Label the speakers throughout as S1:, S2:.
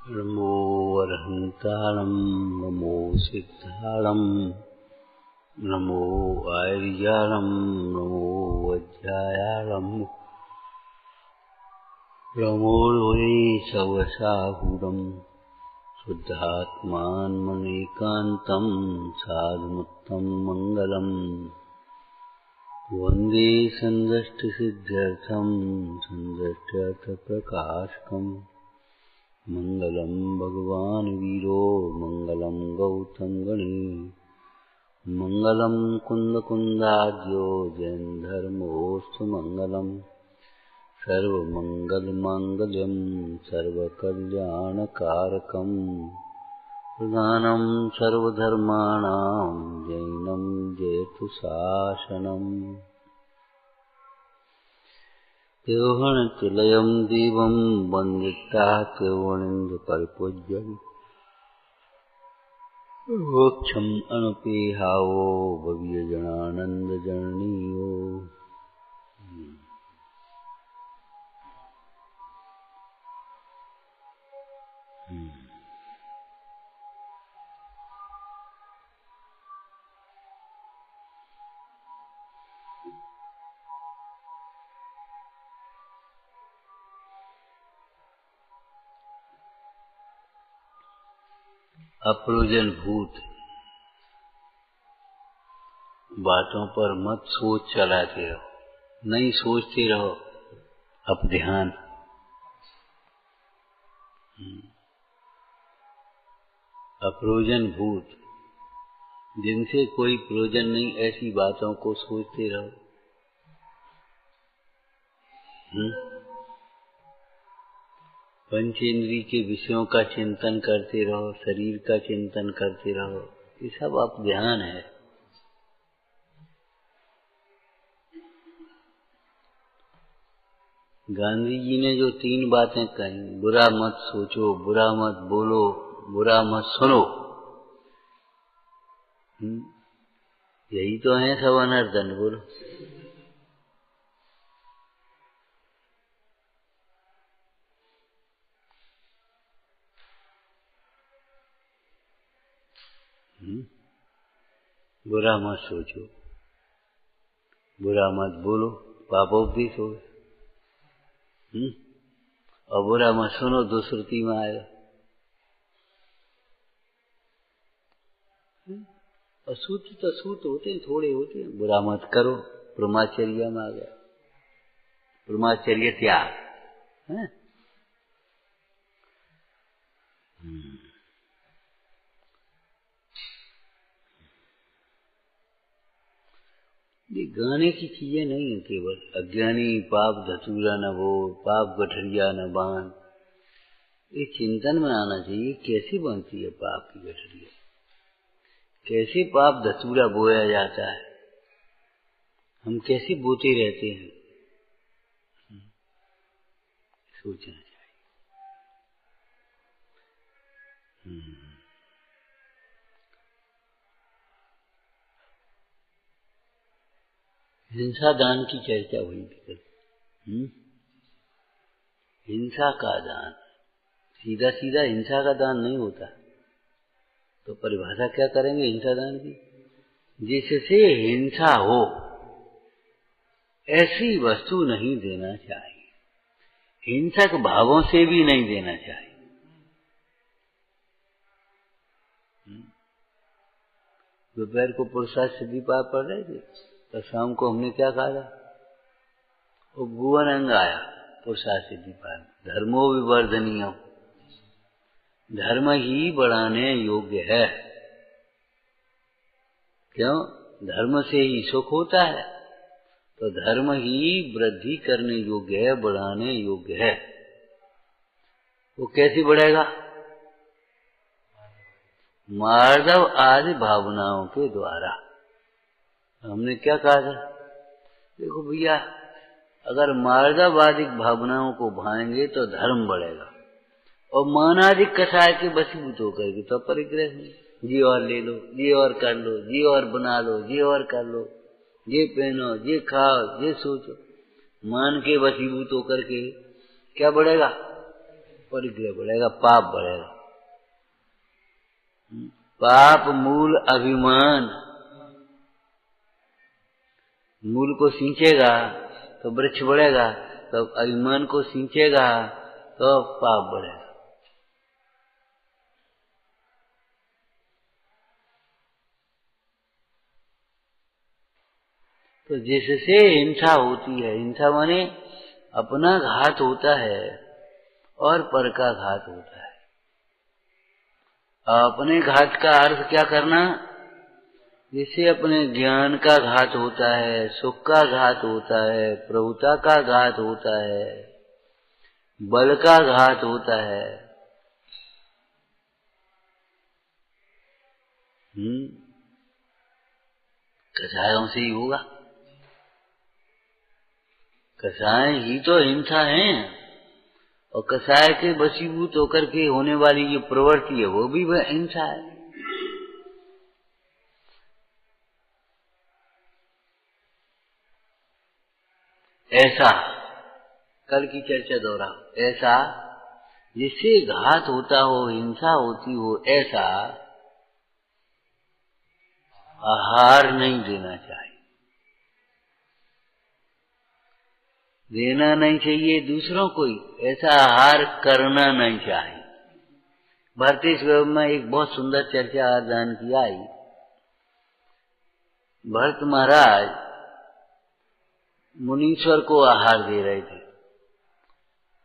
S1: नमो अरहंतारं नमो सिद्धारं नमो आयर्यारं नमो वज्रायारं नमो वै सवसाहूरं शुद्धात्मान्मनेकान्तं साधुमुत्तं मङ्गलम् वन्दे सन्दष्टिसिद्ध्यर्थं सन्दष्ट्यर्थप्रकाशकम् मंगलम भगवान वीरो मंगलम गौतम गणे मंगलम कुंद कुंदाद्यो जैन धर्मोस्तु मंगलम सर्वमंगल मांगल्यम सर्वकल्याणकारकम प्रधानम सर्वधर्माणां जैनम जयतु शासनम् त्रिभुवनतिलयं देवं वन्दिता त्रिभुवनेन्दुकल्पद्रुमं मोक्षम् अनुपेहावो भव्यजनानन्दजननीयो अप्रयोजन भूत बातों पर मत सोच चलाते रहो, नहीं सोचते रहो। अब ध्यान अप्रयोजन भूत, जिनसे कोई प्रयोजन नहीं, ऐसी बातों को सोचते रहो। पंचेंद्रिय के विषयों का चिंतन करते रहो, शरीर का चिंतन करते रहो, ये सब आप ध्यान है। गांधी जी ने जो 3 बातें कही, बुरा मत सोचो, बुरा मत बोलो, बुरा मत सुनो, यही तो है सब अनर्थ। बोलो बुरा मत सोचो, बुरा मत बोलो, पापोपदेश हो, और बुरा मत सुनो, दुश्रुति में आएगा। और सूत्र तो सूत्र होते हैं, थोड़े होते हैं। बुरा मत करो, ब्रह्मचर्य में आ गया, ब्रह्मचर्य त्याग है। ये गाने की चीजें नहीं है केवल। अज्ञानी पाप धतूरा न वो, पाप गठरिया न बांध, ये चिंतन में आना चाहिए। कैसे बनती है पाप की गठरिया, कैसे पाप धतूरा बोया जाता है, हम कैसे बोते रहते हैं, सोचना चाहिए। हिंसा दान की चर्चा हुई थी। हिंसा का दान, सीधा सीधा हिंसा का दान नहीं होता, तो परिभाषा क्या करेंगे हिंसा दान की? जिससे हिंसा हो ऐसी वस्तु नहीं देना चाहिए, हिंसक भावों से भी नहीं देना चाहिए। दोपहर को पुरुषार्थ सिद्धि पाठ पढ़ रहे थे, तो शाम को हमने क्या कहा था? वो भुवन अंग आया पुरुषार्थ सिद्धि पाठ, धर्मो विवर्धनीय, धर्म ही बढ़ाने योग्य है। क्यों? धर्म से ही सुख होता है, तो धर्म ही वृद्धि करने योग्य है, बढ़ाने योग्य है। वो कैसे बढ़ेगा? मार्दव आदि भावनाओं के द्वारा। हमने क्या कहा था? देखो भैया, अगर मार्दवादिक भावनाओं को भाएंगे तो धर्म बढ़ेगा, और मानादिक कषाय के वशीभूत होकर के तो परिग्रह में ये और ले लो, ये और कर लो, ये और बना लो, ये और कर लो, ये पहनो, ये खाओ, ये सोचो, मान के वशीभूत होकर के क्या बढ़ेगा? परिग्रह बढ़ेगा, पाप बढ़ेगा। पाप मूल अभिमान, मूल को सींचेगा तो वृक्ष बढ़ेगा, तो अभिमान को सींचेगा तो पाप बढ़ेगा। तो जिससे हिंसा होती है, हिंसा माने अपना घात होता है और पर का घात होता है। अपने घात का अर्थ क्या करना? जिससे अपने ज्ञान का घात होता है, सुख का घात होता है, प्रभुता का घात होता है, बल का घात होता है। कसायों से ही होगा। कसाय ही तो हिंसा है, और कसाय के वशीभूत होकर के होने वाली जो प्रवृत्ति है वो भी हिंसा है। ऐसा कल की चर्चा दोहराओ, ऐसा जिससे घात होता हो, हिंसा होती हो, ऐसा आहार नहीं देना चाहिए। देना नहीं चाहिए दूसरों को, ऐसा आहार करना नहीं चाहिए। भारतीय स्वयं में एक बहुत सुंदर चर्चा आदान की आई। भरत महाराज मुनीश्वर को आहार दे रहे थे,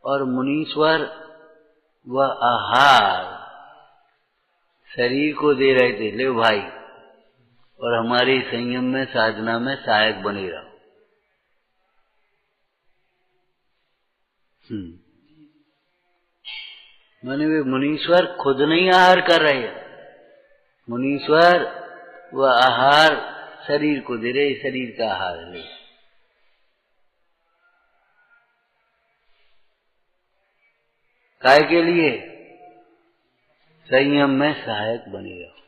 S1: और मुनीश्वर वह आहार शरीर को दे रहे थे, ले भाई, और हमारे संयम में, साधना में सहायक बने रहो। माने वे मुनीश्वर खुद नहीं आहार कर रहे, मुनीश्वर वह आहार शरीर को दे रहे, शरीर का आहार ले। काय के लिए? संयम में सहायक बने रहो।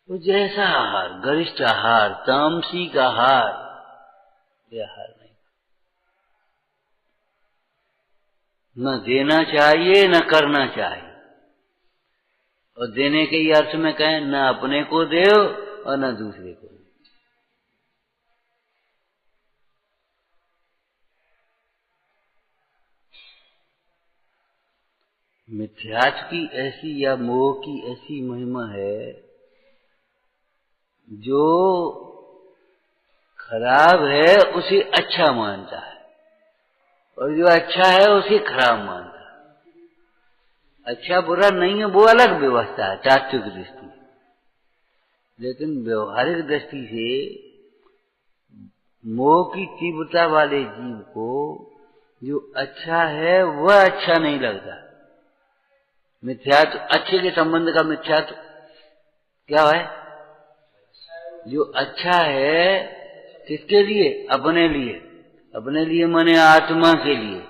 S1: तो जैसा आहार, गरिष्ठ आहार, तामसिक आहार, यह आहार नहीं, न देना चाहिए न करना चाहिए। और देने के ही अर्थ में कहें, न अपने को दो और न दूसरे को दो। मिथ्यात्व की ऐसी या मोह की ऐसी महिमा है, जो खराब है उसे अच्छा मानता है, और जो अच्छा है उसे खराब मानता है। अच्छा बुरा नहीं है, वो अलग व्यवस्था है तात्विक दृष्टि, लेकिन व्यवहारिक दृष्टि से मोह की तीव्रता वाले जीव को जो अच्छा है वह अच्छा नहीं लगता। मिथ्यात्व, अच्छे के संबंध का मिथ्यात्व क्या है? जो अच्छा है किसके लिए? अपने लिए। अपने लिए माने आत्मा के लिए।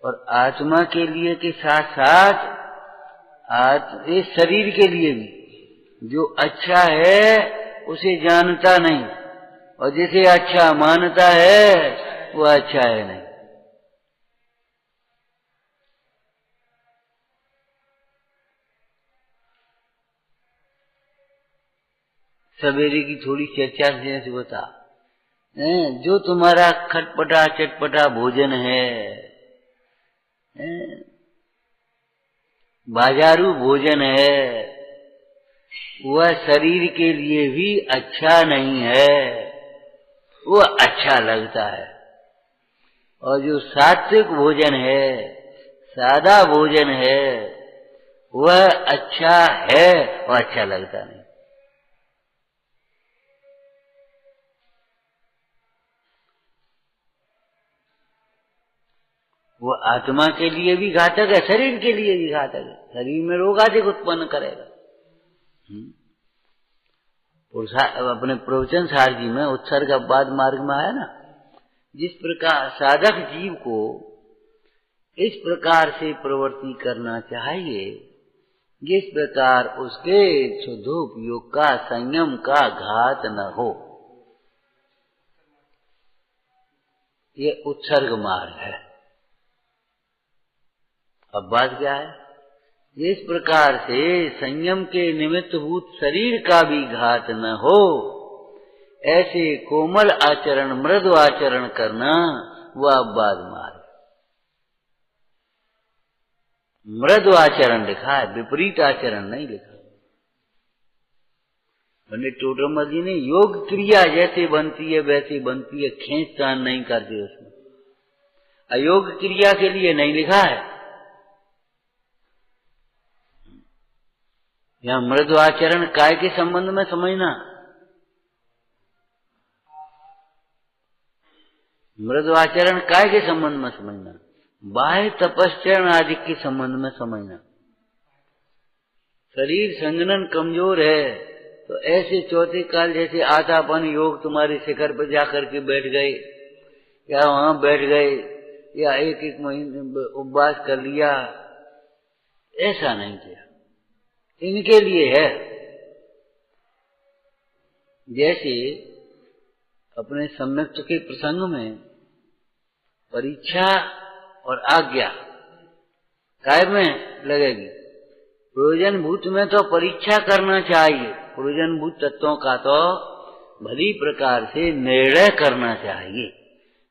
S1: और आत्मा के लिए के साथ साथ इस शरीर के लिए भी, जो अच्छा है उसे जानता नहीं, और जिसे अच्छा मानता है वो अच्छा है नहीं। सवेरे की थोड़ी चर्चा से बता, जो तुम्हारा खटपटा चटपटा भोजन है, बाजारू भोजन है, वह शरीर के लिए भी अच्छा नहीं है, वह अच्छा लगता है। और जो सात्विक भोजन है, सादा भोजन है, वह अच्छा है और अच्छा लगता नहीं। वो आत्मा के लिए भी घातक है, शरीर के लिए भी घातक है, शरीर में रोग आदि उत्पन्न करेगा। अपने प्रवचन सार जी में उत्सर्ग अपवाद मार्ग में आया ना, जिस प्रकार साधक जीव को इस प्रकार से प्रवृत्ति करना चाहिए, जिस प्रकार उसके शुद्धोपयोग का, संयम का घात न हो। ये उत्सर्ग मार्ग है। अब बात क्या है, इस प्रकार से संयम के निमित्त भूत शरीर का भी घात न हो, ऐसे कोमल आचरण, मृदु आचरण करना, वह अपवाद मार्ग। मृदु आचरण लिखा है, विपरीत आचरण नहीं लिखा। पंडित टोडरमल जी ने योग क्रिया जैसे बनती है वैसे बनती है, खींच तान नहीं करते उसमें। अयोग क्रिया के लिए नहीं लिखा है। यहां मृदु आचरण काय के संबंध में समझना, मृदु आचरण काय के संबंध में समझना, बाह्य तपस्चरण आदि के संबंध में समझना। शरीर संगनन कमजोर है तो ऐसे चौथे काल जैसे आतापन योग तुम्हारे शिखर पर जाकर के बैठ गए या वहां बैठ गए या एक एक महीने उपवास कर लिया, ऐसा नहीं किया। इनके लिए है जैसे अपने सम्यक्त के प्रसंग में परीक्षा और आज्ञा काय में लगेगी। प्रयोजन भूत में तो परीक्षा करना चाहिए, प्रयोजन भूत तत्वों का तो भली प्रकार से निर्णय करना चाहिए,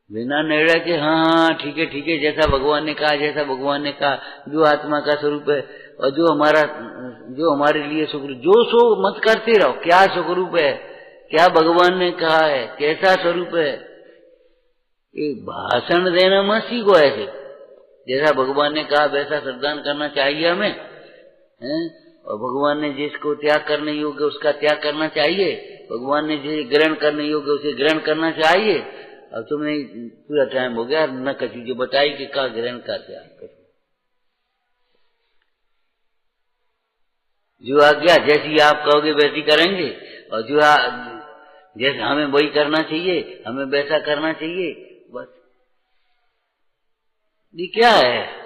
S1: बिना निर्णय के हाँ ठीक है जैसा भगवान ने कहा, जैसा भगवान ने कहा, जो आत्मा का स्वरूप है और जो हमारे लिए सुख, जो सो मत करते रहो। क्या सुख रूप है, क्या भगवान ने कहा है, कैसा स्वरूप है, एक भाषण देना मत सीखो। ऐसे जैसा भगवान ने कहा वैसा श्रद्धान करना चाहिए हमें, हैं? और भगवान ने जिसको त्याग करने योग्य उसका त्याग करना चाहिए, भगवान ने जिसे ग्रहण करने योग्य उसे ग्रहण करना चाहिए। अब तुमने पूरा टाइम हो गया न कभी जो बताई कि का ग्रहण का त्याग करो। जो आज्ञा जैसी आप कहोगे वैसी करेंगे, और जो जैसे हमें वही करना चाहिए, हमें वैसा करना चाहिए, बस ये क्या है।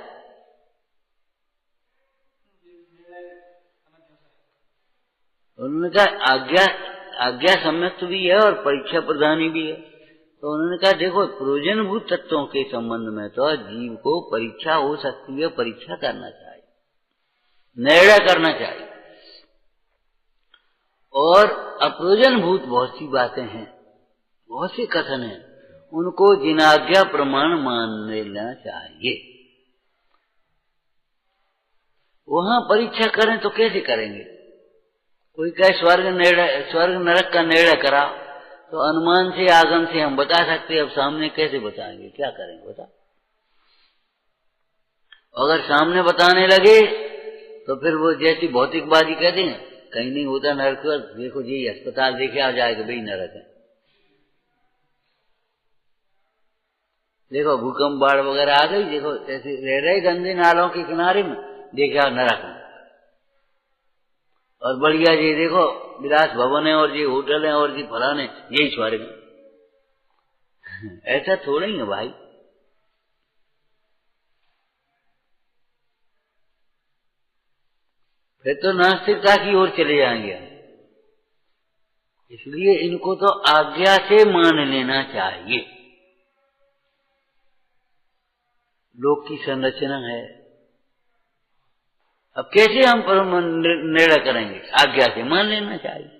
S1: उन्होंने कहा आज्ञा सम्यक्त भी है और परीक्षा प्रधानी भी है। तो उन्होंने कहा देखो प्रयोजन भूत तत्वों के संबंध में तो जीव को परीक्षा हो सकती है, परीक्षा करना चाहिए, निर्णय करना चाहिए। और अप्रयोजन भूत बहुत सी बातें हैं, बहुत सी कथन हैं, उनको जिनाज्ञा प्रमाण मान लेना चाहिए। वहां परीक्षा करें तो कैसे करेंगे? कोई कहे स्वर्ग नरक का निर्णय करा, तो अनुमान से आगम से हम बता सकते हैं, अब सामने कैसे बताएंगे, क्या करेंगे बता। अगर सामने बताने लगे तो फिर वो जैसी भौतिकवादी कहते हैं कहीं नहीं होता नरक, देखो जी अस्पताल देखे आ जाएगा भाई नरक है, देखो भूकंप बाढ़ वगैरह आ गई, देखो ऐसे रह रहे गंदे नालों के किनारे में, देखा नरक है। और बढ़िया जी देखो विलास भवन है और जी होटल है और जी फलाने, यही स्वर्ग है। ऐसा थोड़ा ही है भाई। फिर तो नास्तिकता की ओर चले जाएंगे। इसलिए इनको तो आज्ञा से मान लेना चाहिए। लोक की संरचना है, अब कैसे हम निर्णय करेंगे? आज्ञा से मान लेना चाहिए।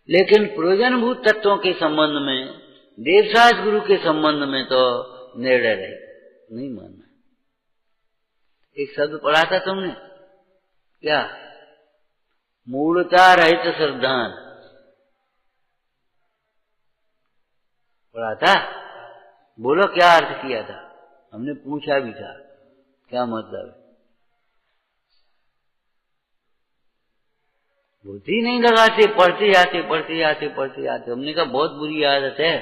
S1: लेकिन प्रयोजनभूत तत्वों के संबंध में, देवशास्त्र गुरु के संबंध में तो निर्णय नहीं मानना। एक शब्द पढ़ा था तुमने क्या? मूढ़ता रहित श्रद्धान पढ़ा था। बोलो क्या अर्थ किया था? हमने पूछा भी था क्या मतलब है। बुद्धि नहीं लगाते, पढ़ते जाते। हमने कहा बहुत बुरी आदत है।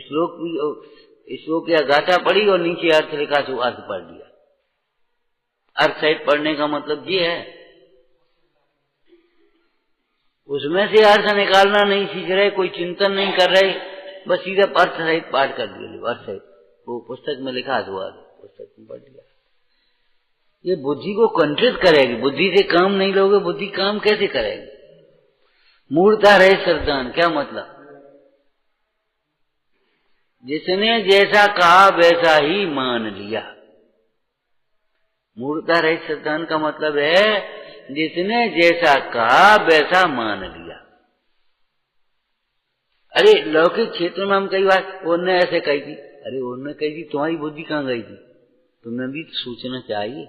S1: श्लोक या गाथा पढ़ी और नीचे अर्थ लिखा तो अर्थ पढ़ दिया। अर्थ सहित पढ़ने का मतलब ये है, उसमें से अर्थ निकालना नहीं सीख रहे, कोई चिंतन नहीं कर रहे, बस सीधा अर्थ सहित पाठ कर दिया। अर्थ सहित वो पुस्तक में लिखा तो पुस्तक में पढ़ दिया। ये बुद्धि को कंट्रोल करेगी। बुद्धि से काम नहीं लोगे, बुद्धि काम कैसे करेगी? मूर्ता रहे श्रद्धान क्या मतलब? जिसने जैसा कहा वैसा ही मान लिया। मूर्ता रहित सिद्धांत का मतलब है जिसने जैसा कहा वैसा मान लिया। अरे लौकिक क्षेत्र में हम कई बार उन्होंने ऐसे कही थी, अरे उन्होंने कही थी, तुम्हारी बुद्धि कहाँ गई थी? तुमने भी सोचना चाहिए।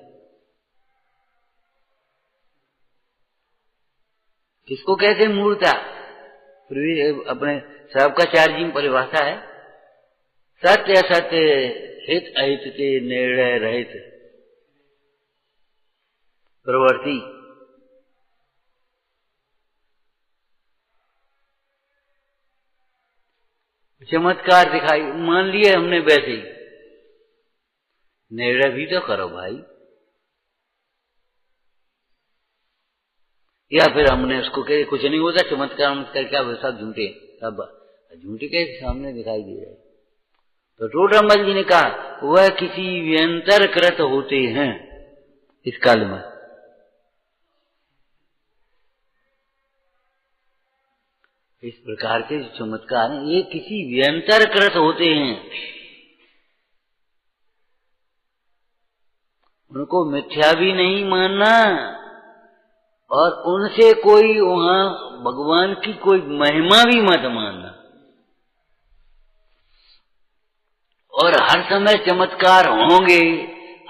S1: किसको कहते हैं मूर्ता? अपने सबकाचार्य जी में परिभाषा है, सत्य असत्य हित अहित के निर्णय रहित प्रवृत्ति। चमत्कार दिखाई, मान लिए हमने वैसे ही, निर्णय भी तो करो भाई। या फिर हमने उसको कहे कुछ नहीं होता, चमत्कार मत्कार क्या सब झूठे, सब झूठे के सामने दिखाई दे रहे। तो टोडरमल जी ने कहा वह किसी व्यंतर कृत होते हैं इस काल में। इस प्रकार के चमत्कार ये किसी व्यंतर कृत होते हैं, उनको मिथ्या भी नहीं मानना और उनसे कोई वहां भगवान की कोई महिमा भी मत मानना। और हर समय चमत्कार होंगे,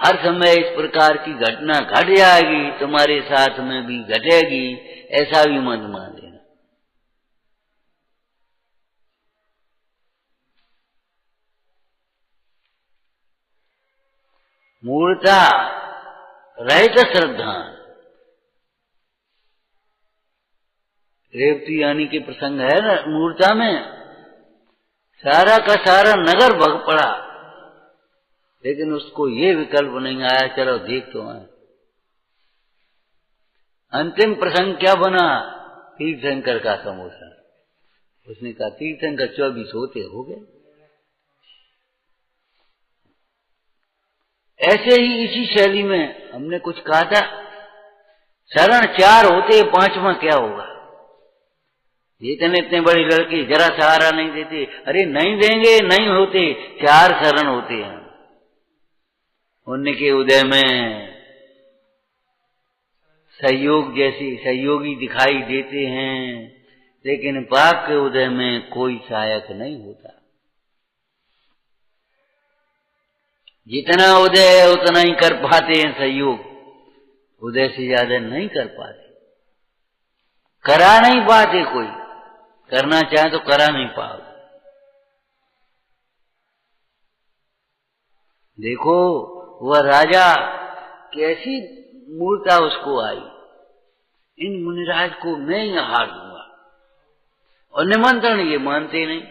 S1: हर समय इस प्रकार की घटना घट जाएगी, तुम्हारे साथ में भी घटेगी, ऐसा भी मत मान लेना। मूर्ता रहित श्रद्धा। रेवती यानी के प्रसंग है ना मूर्ता में, सारा का सारा नगर भग पड़ा, लेकिन उसको ये विकल्प नहीं आया चलो देख तो आए। अंतिम प्रसंग क्या बना? तीर्थंकर का समोसा। उसने कहा तीर्थंकर 24 होते हो गए। ऐसे ही इसी शैली में हमने कुछ कहा था, शरण 4 होते, 5वां क्या होगा? ये इतने बड़ी लड़की जरा सहारा नहीं देती, अरे नहीं देंगे, नहीं होते, 4 शरण होते हैं। उनके उदय में सहयोग जैसे सहयोगी दिखाई देते हैं, लेकिन पाप के उदय में कोई सहायक नहीं होता। जितना उदय है उतना ही कर पाते हैं सहयोग, उदय से ज्यादा नहीं कर पाते, करा नहीं पाते। कोई करना चाहे तो करा नहीं पाओ। देखो वह राजा कैसी मूर्ता उसको आई, इन मुनिराज को मैं ही हार दूंगा, और निमंत्रण ये मानते नहीं।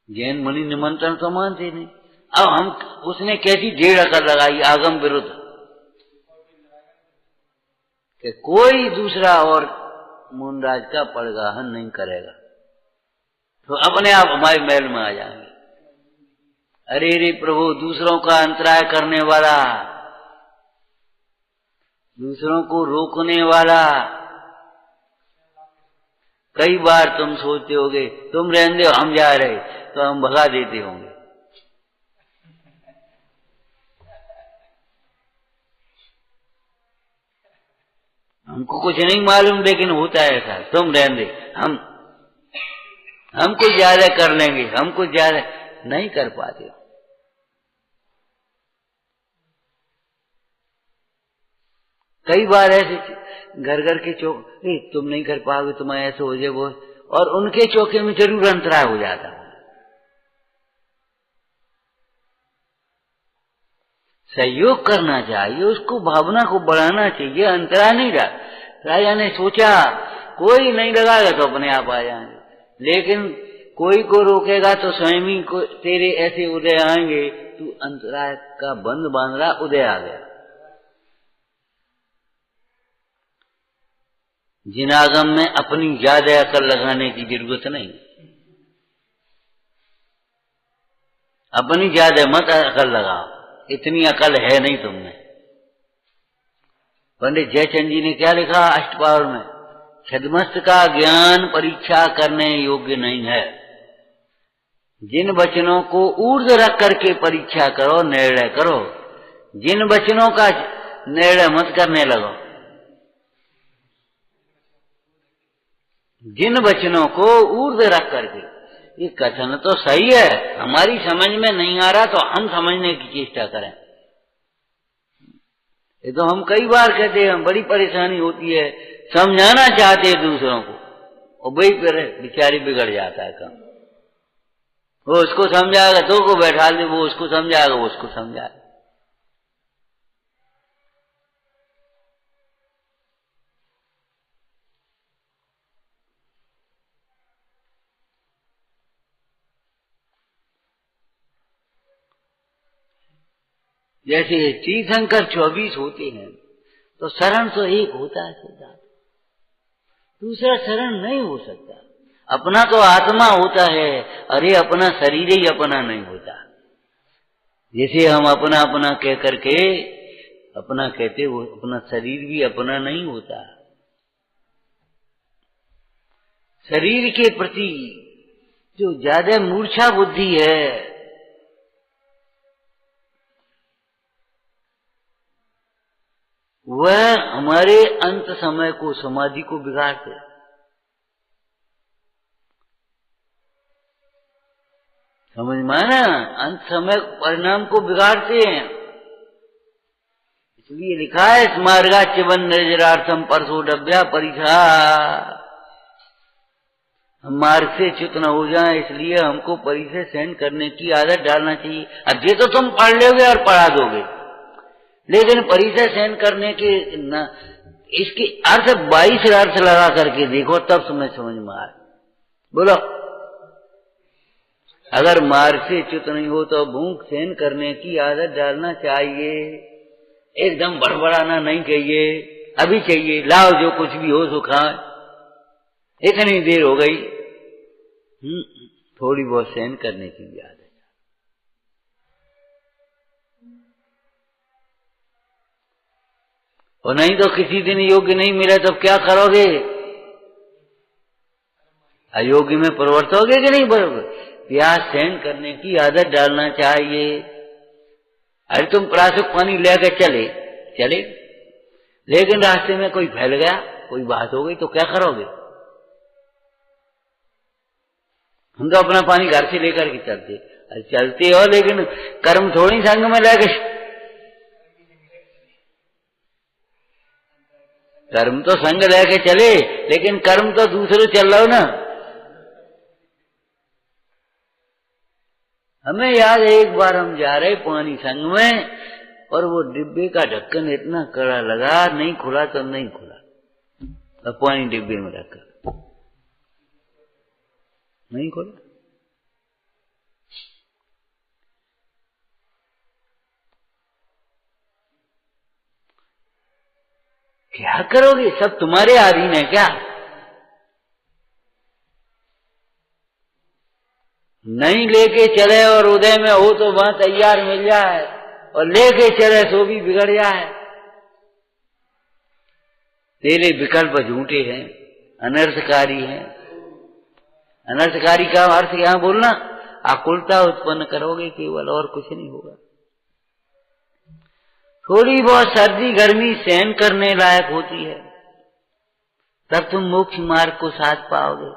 S1: जैन मुनि निमंत्रण तो मानते नहीं। अब हम उसने कैसी ढेड़ अकल लगाई आगम विरुद्ध कि कोई दूसरा और मुनराज का पड़गाहन नहीं करेगा, तो अपने आप हमारे महल में आ जाएंगे। अरे रे प्रभु, दूसरों का अंतराय करने वाला, दूसरों को रोकने वाला। कई बार तुम सोचते होगे तुम रहने दो हम जा रहे, तो हम भगा देते होंगे। हमको कुछ नहीं मालूम, लेकिन होता है ऐसा, तुम रहने दे, हम कुछ ज्यादा कर लेंगे, हम कुछ ज्यादा नहीं कर पाते। कई बार ऐसे घर घर के चौक, तुम नहीं कर पाओगे, तुम्हें ऐसे हो जाए वो, और उनके चौके में जरूर अंतराय हो जाता। सहयोग करना चाहिए, उसको भावना को बढ़ाना चाहिए, अंतराय नहीं रहा। राजा ने सोचा कोई नहीं लगाएगा तो अपने आप आ जाएंगे, लेकिन कोई को रोकेगा तो स्वयं ही को तेरे ऐसे उदय आएंगे, तू अंतराय का बंद बांध रहा, उदय आ गया। जिनागम में अपनी ज्यादा अकल लगाने की जरूरत नहीं, अपनी ज्यादा मत अकल लगाओ, इतनी अकल है नहीं तुमने। पंडित जयचंद जी ने क्या लिखा अष्टपावर में, छद्मस्त का ज्ञान परीक्षा करने योग्य नहीं है, जिन वचनों को ऊर्ध्व रख करके परीक्षा करो, निर्णय करो। जिन वचनों का निर्णय मत करने लगो। जिन वचनों को ऊर्ध्व रख करके, ये कथन तो सही है, हमारी समझ में नहीं आ रहा तो हम समझने की चेष्टा करें। ये तो हम कई बार कहते हैं, बड़ी परेशानी होती है, समझाना चाहते हैं दूसरों को और वही फिर बेचारी बिगड़ जाता है काम। वो उसको समझाएगा तो को बैठा दे, वो उसको समझाएगा, वो उसको समझाएगा। जैसे तीर्थंकर 24 होते हैं तो शरण तो एक होता है सिद्धार्थ, दूसरा शरण नहीं हो सकता। अपना तो आत्मा होता है, अरे अपना शरीर ही अपना नहीं होता। जैसे हम अपना अपना कह करके अपना कहते, वो अपना शरीर भी अपना नहीं होता। शरीर के प्रति जो ज्यादा मूर्छा बुद्धि है, वह हमारे अंत समय को, समाधि को बिगाड़ते। समझ में आना, अंत समय परिणाम को बिगाड़ते हैं। इसलिए लिखा है स्मार्गाच्यवन निर्जरार्थम परसोडभ्या परिथा। हम मार्ग से च्युत न हो जाए, इसलिए हमको परि से सहन करने की आदत डालना चाहिए। अब ये तो तुम पढ़ लोगे और पढ़ा दोगे, लेकिन परिचय सहन करने के न, इसके अर्थ 22 अर्थ लगा करके देखो, तब तुम्हें समझ में आए। बोलो, अगर मार्ग से च्युत नहीं हो तो भूख सहन करने की आदत डालना चाहिए। एकदम बड़बड़ाना नहीं चाहिए, अभी चाहिए लाओ जो कुछ भी हो सो खाए। इतनी देर हो गई, थोड़ी बहुत सहन करने की भी आदत। और नहीं तो किसी दिन योग्य नहीं मिले तो क्या करोगे? अयोग्य में प्रवर्तोगे कि नहीं बरोगे? प्यास सहन करने की आदत डालना चाहिए। अरे तुम प्रासुक पानी लेकर चले, लेकिन रास्ते में कोई फैल गया, कोई बात हो गई तो क्या करोगे? हम तो अपना पानी घर से लेकर के चलते हो, लेकिन कर्म थोड़ी संग में लेके। कर्म तो संग लेके चले, लेकिन कर्म तो दूसरे चल रहा हो ना। हमें याद है एक बार हम जा रहे पानी संग में, और वो डिब्बे का ढक्कन इतना कड़ा लगा, नहीं खुला तो नहीं खुला, अब पानी डिब्बे में रखा नहीं खुला। क्या करोगे? सब तुम्हारे अधीन है क्या? नहीं लेके चले और उदय में हो तो वहां तैयार मिल जाए, और लेके चले सो भी बिगड़ जाए। तेरे विकल्प झूठे हैं, अनर्थकारी हैं। अनर्थकारी का अर्थ यहां बोलना, आकुलता उत्पन्न करोगे केवल, और कुछ नहीं होगा। थोड़ी बहुत सर्दी गर्मी सहन करने लायक होती है, तब तुम मोक्ष मार्ग को साध पाओगे।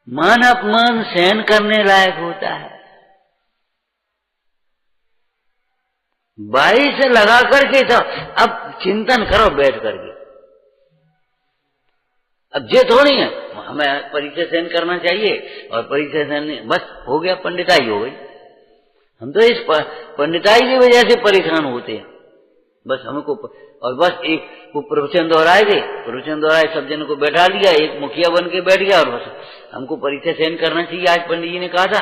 S1: मान अपमान सहन करने लायक होता है, 22 से लगा करके तो अब चिंतन करो बैठ करके। अब ये थोड़ी है हमें परिचय सहन करना चाहिए, और परिचय सहन बस हो गया, पंडिताई हो गई। हम तो इस पंडिताई की वजह से परेशान होते हैं, बस हमको। और बस एक वो प्रवचन दोहराए थे, प्रवचन दोहराए, सब जन को बैठा लिया, एक मुखिया बन के बैठ गया, और बस हमको परिचय सहन करना चाहिए, आज पंडित जी ने कहा था,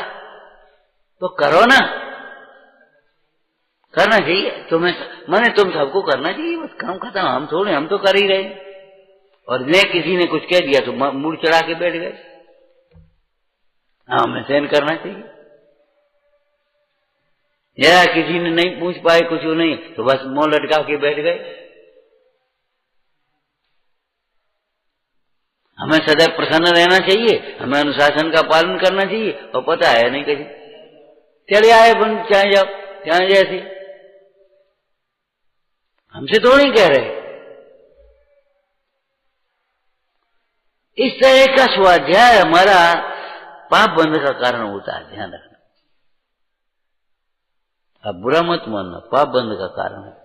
S1: तो करो ना, करना चाहिए तुम्हें, माने तुम सबको करना चाहिए, बस काम खत्म। हम थोड़े, हम तो कर ही रहे। और ने किसी ने कुछ कह दिया तो मुड़ चढ़ा के बैठ गए, हाँ हमें सहन करना चाहिए। या किसी ने नहीं पूछ पाए कुछ नहीं, तो बस मुंह लटका के बैठ गए, हमें सदैव प्रसन्न रहना चाहिए, हमें अनुशासन का पालन करना चाहिए, और पता है नहीं कहीं चले आए बन चाहे जाओ चाहे जैसे, हमसे थोड़ी कह रहे। इस तरह का स्वाध्याय हमारा पाप बंध का कारण होता है, ध्यान रखना। आप बुरा मत मानना, पाप बंध का कारण है।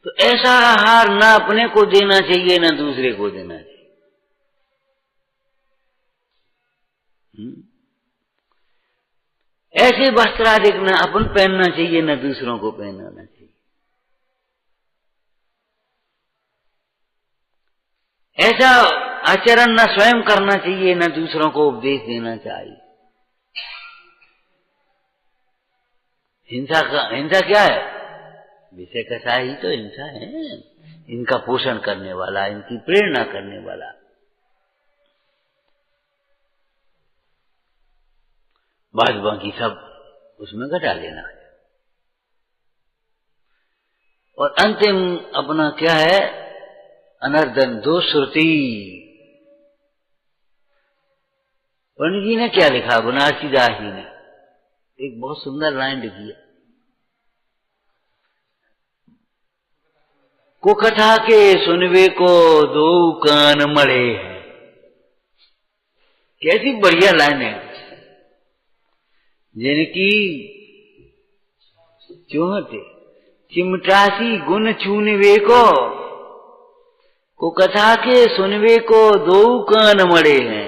S1: तो ऐसा आहार ना अपने को देना चाहिए ना दूसरे को देना चाहिए। ऐसे वस्त्र आदि न अपन पहनना चाहिए न दूसरों को पहनाना चाहिए। ऐसा आचरण न स्वयं करना चाहिए न दूसरों को उपदेश देना चाहिए। हिंसा क्या है? विषय कसा ही तो हिंसा है, इनका पोषण करने वाला, इनकी प्रेरणा करने वाला। बाद बाकी सब उसमें घटा लेना है। और अंतिम अपना क्या है? अनर्दन दो श्रुति। पंडित जी ने क्या लिखा? बनारसी दास जी ने एक बहुत सुंदर लाइन लिखी है। को कथा के सुनवे को दो कान मड़े हैं। कैसी बढ़िया लाइन है। जिनकी चूहते चिमटासी गुण चूनवे को कथा के सुनवे को दो कान मड़े हैं।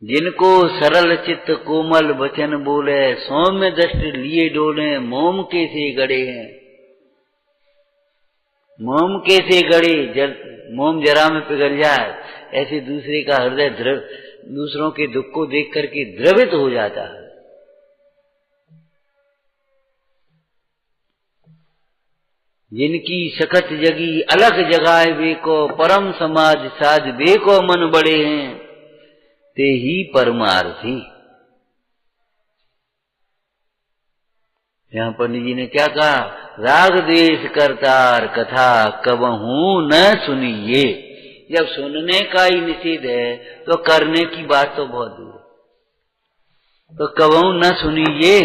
S1: जिनको सरल चित्त कोमल वचन बोले, सौम्य दृष्टि लिए डोले, मोम के से गड़े हैं। मोम के से गड़े, मोम जरा में पिघल जाए, ऐसे दूसरे का हृदय दूसरों के दुख को देख करके द्रवित हो जाता है। जिनकी सकत जगी अलग जगाए वे को, परम समाज साध वे को मन बड़े हैं, ते ही परमार्थी। यहां पंडित जी ने क्या कहा? राग द्वेष करतार कथा कबहू न सुनिए। जब सुनने का ही निषेध है तो करने की बात तो बहुत दूर है। तो कबहू न सुनिए,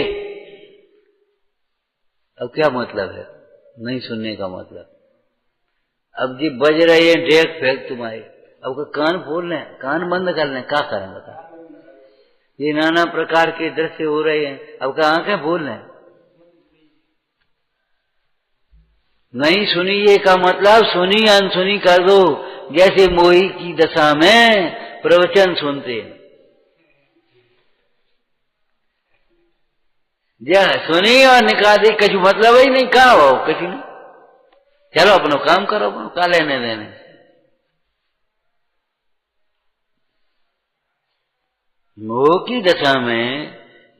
S1: अब क्या मतलब है नहीं सुनने का मतलब? अब जी बज रहे हैं डेक फेंक तुम्हारे, अब कान खोल लें, कान बंद कर लें, क्या करें बता? ये नाना प्रकार के दृश्य हो रहे हैं, अब क्या आंखें खोल लें? नहीं सुनिए का मतलब सुनी अनसुनी कर दो। जैसे मोही की दशा में प्रवचन सुनते हैं, सुनी और निकाल दे, कुछ मतलब ही नहीं, कहा हो किसी ने। चलो अपनो काम करो, अपनो का लेने देने। मोह की दशा में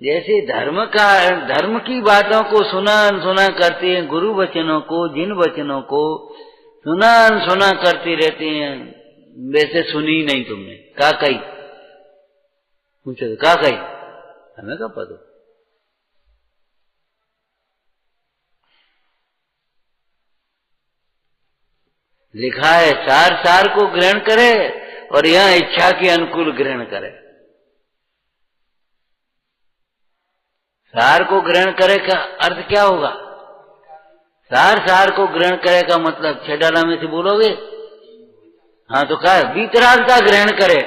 S1: जैसे धर्म की बातों को सुना करते हैं, गुरु वचनों को, जिन वचनों को सुना करते रहते हैं, वैसे सुनी नहीं तुमने। का कही पूछो तो का कही? हमें क्या पता? लिखा है सार को ग्रहण करे, और यहाँ इच्छा के अनुकूल ग्रहण करे। सार को ग्रहण करे का अर्थ क्या होगा? सार को ग्रहण करे का मतलब छह डाला में से बोलोगे? हाँ तो क्या? वीतराग का ग्रहण करे,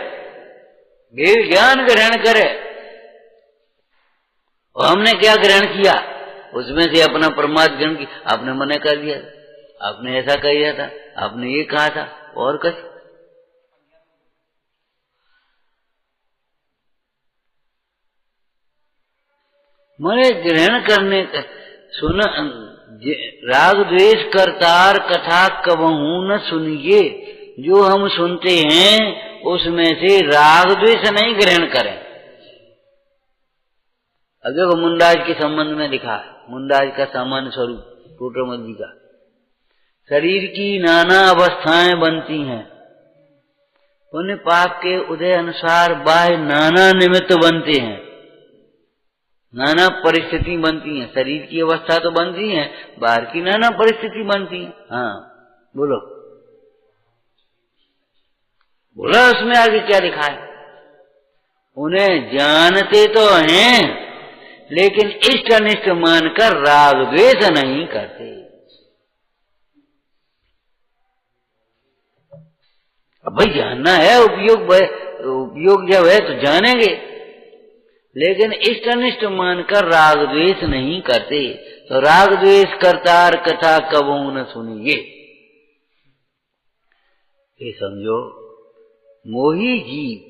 S1: वेद ज्ञान ग्रहण करे। और हमने क्या ग्रहण किया? उसमें से अपना परमात्मा ग्रहण किया। आपने मना कर दिया, आपने ऐसा कह दिया था, आपने ये कहा था, और कुछ मने ग्रहण करने का सुना। राग द्वेष करतार कथा कबहू न सुनिए। जो हम सुनते हैं उसमें से राग द्वेष नहीं ग्रहण करें। अब देखो मुंडाज के संबंध में लिखा है, मुंडाज का सामान्य स्वरूप टोटरमल जी का। शरीर की नाना अवस्थाएं बनती हैं, पुण्य पाप के उदय अनुसार बाह्य नाना निमित्त बनते हैं, नाना परिस्थिति बनती है। शरीर की अवस्था तो बनती है, बाहर की नाना परिस्थिति बनती है। हाँ बोलो बोला उसमें आगे क्या लिखा है। उन्हें जानते तो हैं लेकिन इष्ट अनिष्ट मानकर राग द्वेष नहीं करते। अब भाई जानना है, उपयोग जब है तो जानेंगे, लेकिन इष्ट अनिष्ट मानकर राग द्वेष नहीं करते। तो राग द्वेष करतार कथा कबू न सुनिए। ये समझो, मोही जीव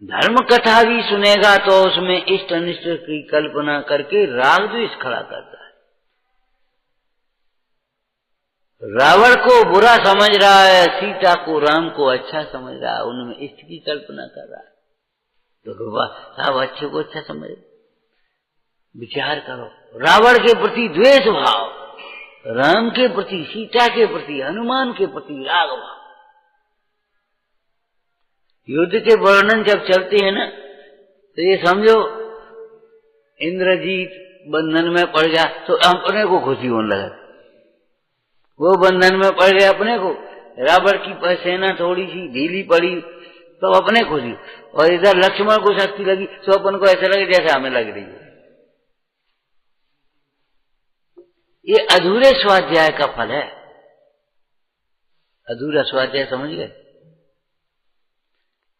S1: धर्म कथा भी सुनेगा तो उसमें इष्ट अनिष्ट की कल्पना करके राग द्वेष खड़ा करता है। रावण को बुरा समझ रहा है, सीता को राम को अच्छा समझ रहा है, उनमें इष्ट की कल्पना कर रहा है। तो सब अच्छे को अच्छा समझे। विचार करो, रावण के प्रति द्वेष भाव, राम के प्रति, सीता के प्रति, हनुमान के प्रति राग भाव। युद्ध के वर्णन जब चलते हैं ना, तो ये समझो इंद्रजीत बंधन में पड़ गया तो अपने को खुशी होने लगा, वो बंधन में पड़ गया अपने को। रावण की सेना थोड़ी सी ढीली पड़ी तो अपने खुशी, और इधर लक्ष्मण को शक्ति लगी तो अपन को ऐसा लगे जैसे हमें लग रही है। ये अधूरे स्वाध्याय का फल है। अधूरा स्वाध्याय समझ गए।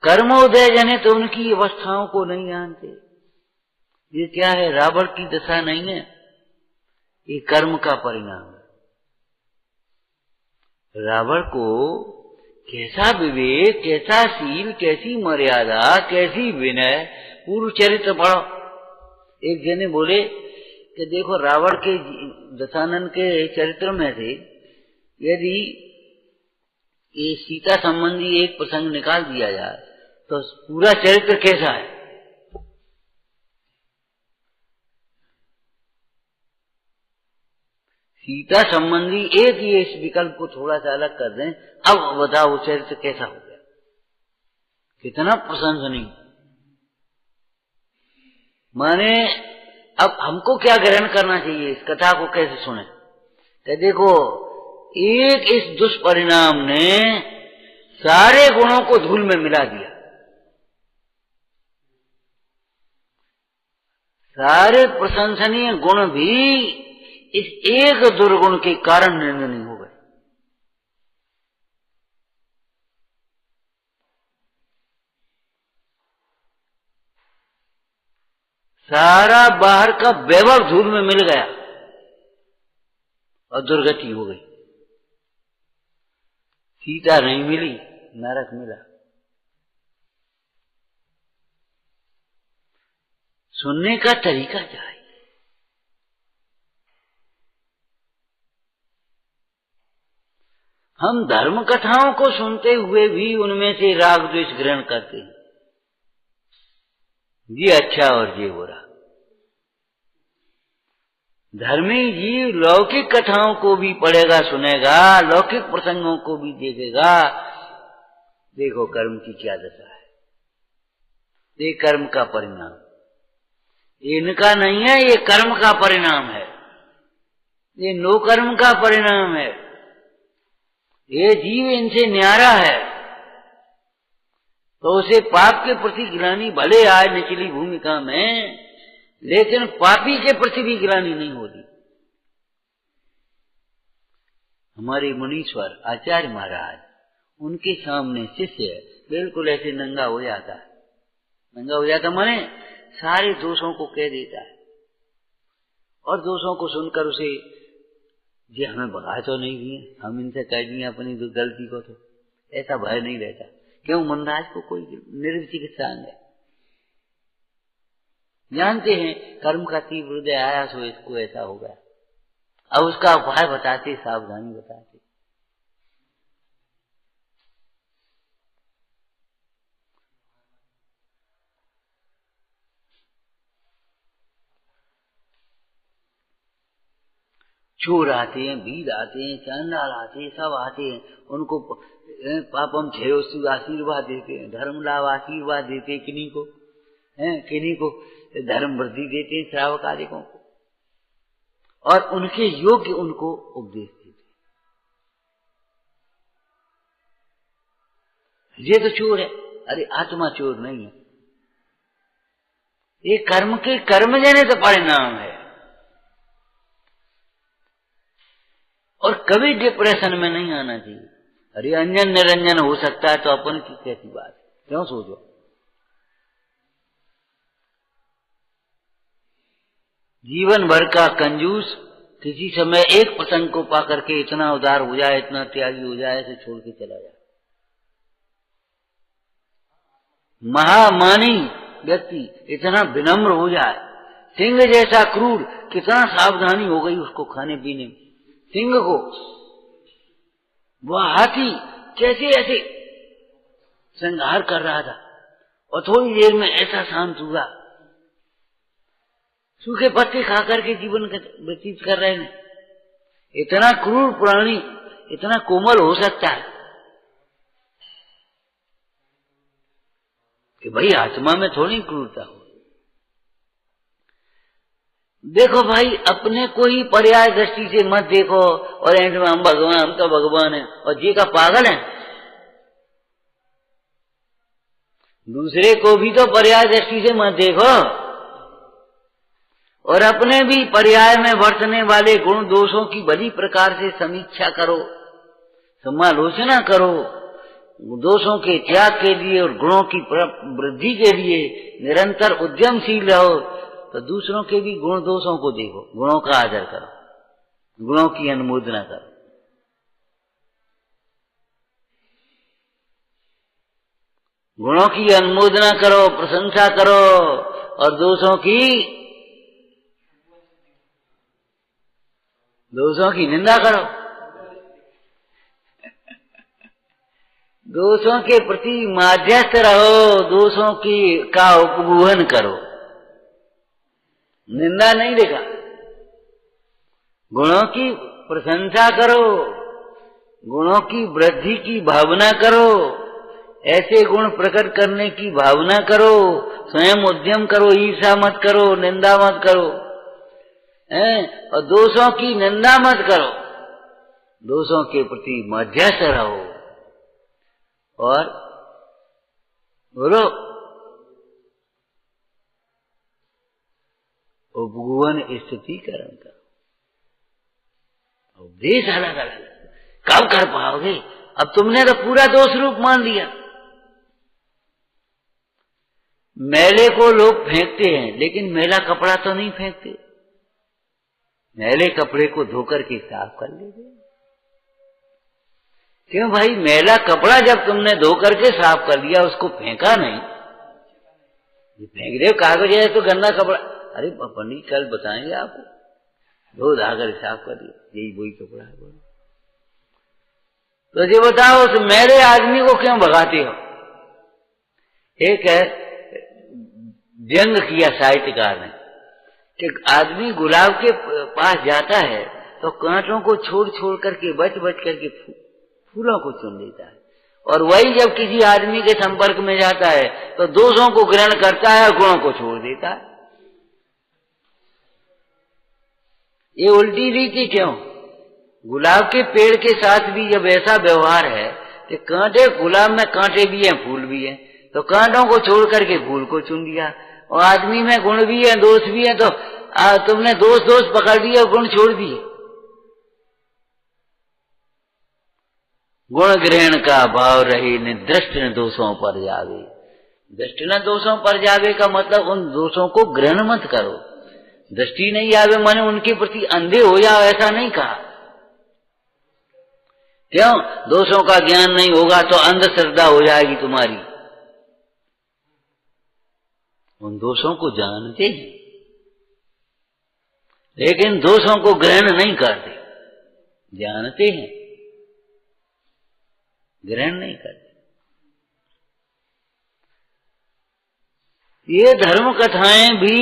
S1: कर्मोदय जने तो उनकी अवस्थाओं को नहीं जानते। ये क्या है, रावण की दशा नहीं है, ये कर्म का परिणाम है। रावण को कैसा विवेक, कैसा शील, कैसी मर्यादा, कैसी विनय, पूर्व चरित्र पढ़ो। एक जने बोले कि देखो रावण के दशानन के चरित्र में से यदि ये सीता संबंधी एक प्रसंग निकाल दिया जाए तो पूरा चरित्र कैसा है। सीता संबंधी एक ही इस विकल्प को थोड़ा सा अलग कर दें, अब बताओ वो चरित्र कैसा हो गया, कितना प्रशंसनीय। माने अब हमको क्या ग्रहण करना चाहिए, इस कथा को कैसे सुने। तो देखो, एक इस दुष्परिणाम ने सारे गुणों को धूल में मिला दिया। सारे प्रशंसनीय गुण भी इस एक दुर्गुण के कारण नहीं हो गए। सारा बाहर का वैभव धूल में मिल गया और दुर्गति हो गई। सीता नहीं मिली, नरक मिला। सुनने का तरीका क्या है। हम धर्म कथाओं को सुनते हुए भी उनमें से राग द्वेष ग्रहण करते हैं, ये अच्छा और ये बुरा। धर्मी जीव लौकिक कथाओं को भी पढ़ेगा, सुनेगा, लौकिक प्रसंगों को भी देखेगा। देखो कर्म की क्या दशा है, ये कर्म का परिणाम, इनका नहीं है, ये कर्म का परिणाम है, ये नो कर्म का परिणाम है। ये जीव इनसे न्यारा है तो उसे पाप के प्रति ग्लानि भले आए निचली भूमिका में, लेकिन पापी के प्रति भी ग्लानि नहीं होती। हमारे मुनीश्वर आचार्य महाराज, उनके सामने शिष्य बिल्कुल ऐसे नंगा हो जाता है। नंगा हो जाता माने सारे दोषों को कह देता है, और दोषों को सुनकर उसे जी हमें भगा तो नहीं दिए, हम इनसे कह दिए अपनी गलती को, तो ऐसा भय नहीं रहता। क्यों, मनराज को कोई निर्विचिकित्सा है, जानते हैं कर्म का तीव्र हृदय आया सो इसको ऐसा हो गया। अब उसका उपाय बताते, सावधानी बताते। चोर आते हैं, भीड़ आते हैं, चांडाल आते हैं, सब आते हैं, उनको पापम क्षयोस्तु आशीर्वाद देते हैं, धर्म लाभ आशीर्वाद देते हैं, किन्हीं को धर्म वृद्धि देते हैं, श्रावक आदिकों को, और उनके योग्य उनको उपदेश देते हैं। ये तो चोर है। अरे आत्मा चोर नहीं है, ये कर्म के कर्म जनित परिणाम है। और कभी डिप्रेशन में नहीं आना चाहिए। अरे अंजन निरंजन हो सकता है तो अपन की कैसी बात है, क्यों सोचो। जीवन भर का कंजूस किसी समय एक प्रसंग को पा करके इतना उदार हो जाए, इतना त्यागी हो जाए, ऐसे छोड़ के चला जाए। महामानी व्यक्ति इतना विनम्र हो जाए, सिंह जैसा क्रूर, कितना सावधानी हो गई उसको खाने पीने में। सिंह को वह हाथी कैसे ऐसे संहार कर रहा था और थोड़ी देर में ऐसा शांत हुआ, सूखे पत्ते खा करके जीवन व्यतीत कर रहे हैं। इतना क्रूर प्राणी इतना कोमल हो सकता है कि भाई आत्मा में थोड़ी क्रूरता हो। देखो भाई, अपने को ही पर्याय दृष्टि से मत देखो और एंड में हम तो भगवान है और जी का पागल है। दूसरे को भी तो पर्याय दृष्टि से मत देखो और अपने भी पर्याय में वर्तने वाले गुण दोषों की भली प्रकार से समीक्षा करो, समालोचना करो। दोषों के त्याग के लिए और गुणों की वृद्धि के लिए निरंतर उद्यमशील रहो। तो दूसरों के भी गुण दोषों को देखो, गुणों का आदर करो, गुणों की अनुमोदना करो। गुणों की अनुमोदना करो, प्रशंसा करो और दोषों की निंदा करो। दोषों के प्रति मध्यस्थ रहो, दोषों का उपगूहन करो, निंदा नहीं देखा। गुणों की प्रशंसा करो, गुणों की वृद्धि की भावना करो, ऐसे गुण प्रकट करने की भावना करो, स्वयं उद्यम करो, ईर्ष्या मत करो, निंदा मत करो, और दोषों की निंदा मत करो। दोषों के प्रति मध्यस्थ रहो और बोलो उपगुहन स्थितिकरण का उपदेश अलग अलग कब कर पाओगे? अब तुमने तो पूरा दोष रूप मान लिया। मैले को लोग फेंकते हैं लेकिन मैला कपड़ा तो नहीं फेंकते, मैले कपड़े को धोकर के साफ कर लेते। क्यों भाई? मैला कपड़ा जब तुमने धो करके साफ कर लिया, उसको फेंका नहीं। फेंक दे कागज है तो गंदा कपड़ा, अरे पंडित कल बताएंगे आपको, धो धाकर साफ कर लिया, यही वही कपड़ा है। बोलो तो ये बताओ, उस मेरे आदमी को क्यों भगाते हो? एक है व्यंग किया साहित्यकार ने कि आदमी गुलाब के पास जाता है तो कांटों को छोड़ छोड़ करके बच बच करके फूलों को चुन लेता है, और वही जब किसी आदमी के संपर्क में जाता है तो दोषों को ग्रहण करता है और गुणों को छोड़ देता है। ये उल्टी रीति क्यों? गुलाब के पेड़ के साथ भी जब ऐसा व्यवहार है कि कांटे, गुलाब में कांटे भी हैं फूल भी हैं, तो कांटों को छोड़ करके फूल को चुन लिया। और आदमी में गुण भी है दोष भी है, तो तुमने दोष पकड़ दिए और गुण छोड़ दिए। गुण ग्रहण का भाव रही दृष्ट न दोषों पर जावे। दृष्टि न दोषों पर जावे का मतलब उन दोषों को ग्रहण मत करो। दृष्टि नहीं आवे माने उनके प्रति अंधे हो जाओ, ऐसा नहीं कहा। क्यों? दोषों का ज्ञान नहीं होगा तो अंधश्रद्धा हो जाएगी तुम्हारी। उन दोषों को जानते हैं लेकिन दोषों को ग्रहण नहीं करते। जानते हैं, ग्रहण नहीं करते। ये धर्म कथाएं भी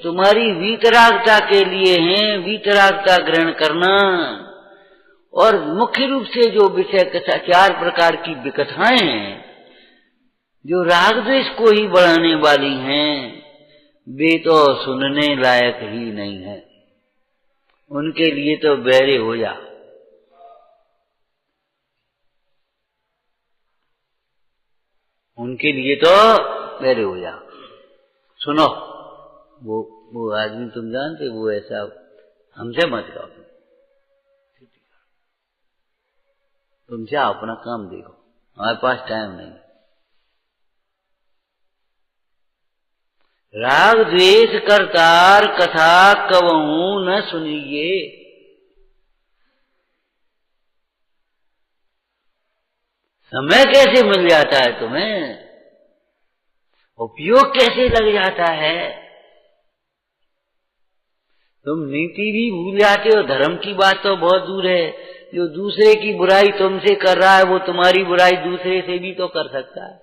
S1: तुम्हारी वीतरागता के लिए हैं, वीतरागता ग्रहण करना। और मुख्य रूप से जो विषय कथा 4 प्रकार की कथाएं हैं जो राग द्वेष को ही बढ़ाने वाली हैं, वे तो सुनने लायक ही नहीं है। उनके लिए तो बहरे हो जा। उनके लिए तो बहरे हो जा। सुनो, वो आदमी तुम जानते, वो ऐसा हमसे मत कहो, तुम जाओ अपना काम देखो, हमारे पास टाइम नहीं। राग द्वेष करतार कथा कवहू न सुनिए। समय कैसे मिल जाता है तुम्हें, उपयोग कैसे लग जाता है। तुम नीति भी भूल जाते हो। धर्म की बात तो बहुत दूर है, जो दूसरे की बुराई तुमसे कर रहा है वो तुम्हारी बुराई दूसरे से भी तो कर सकता है।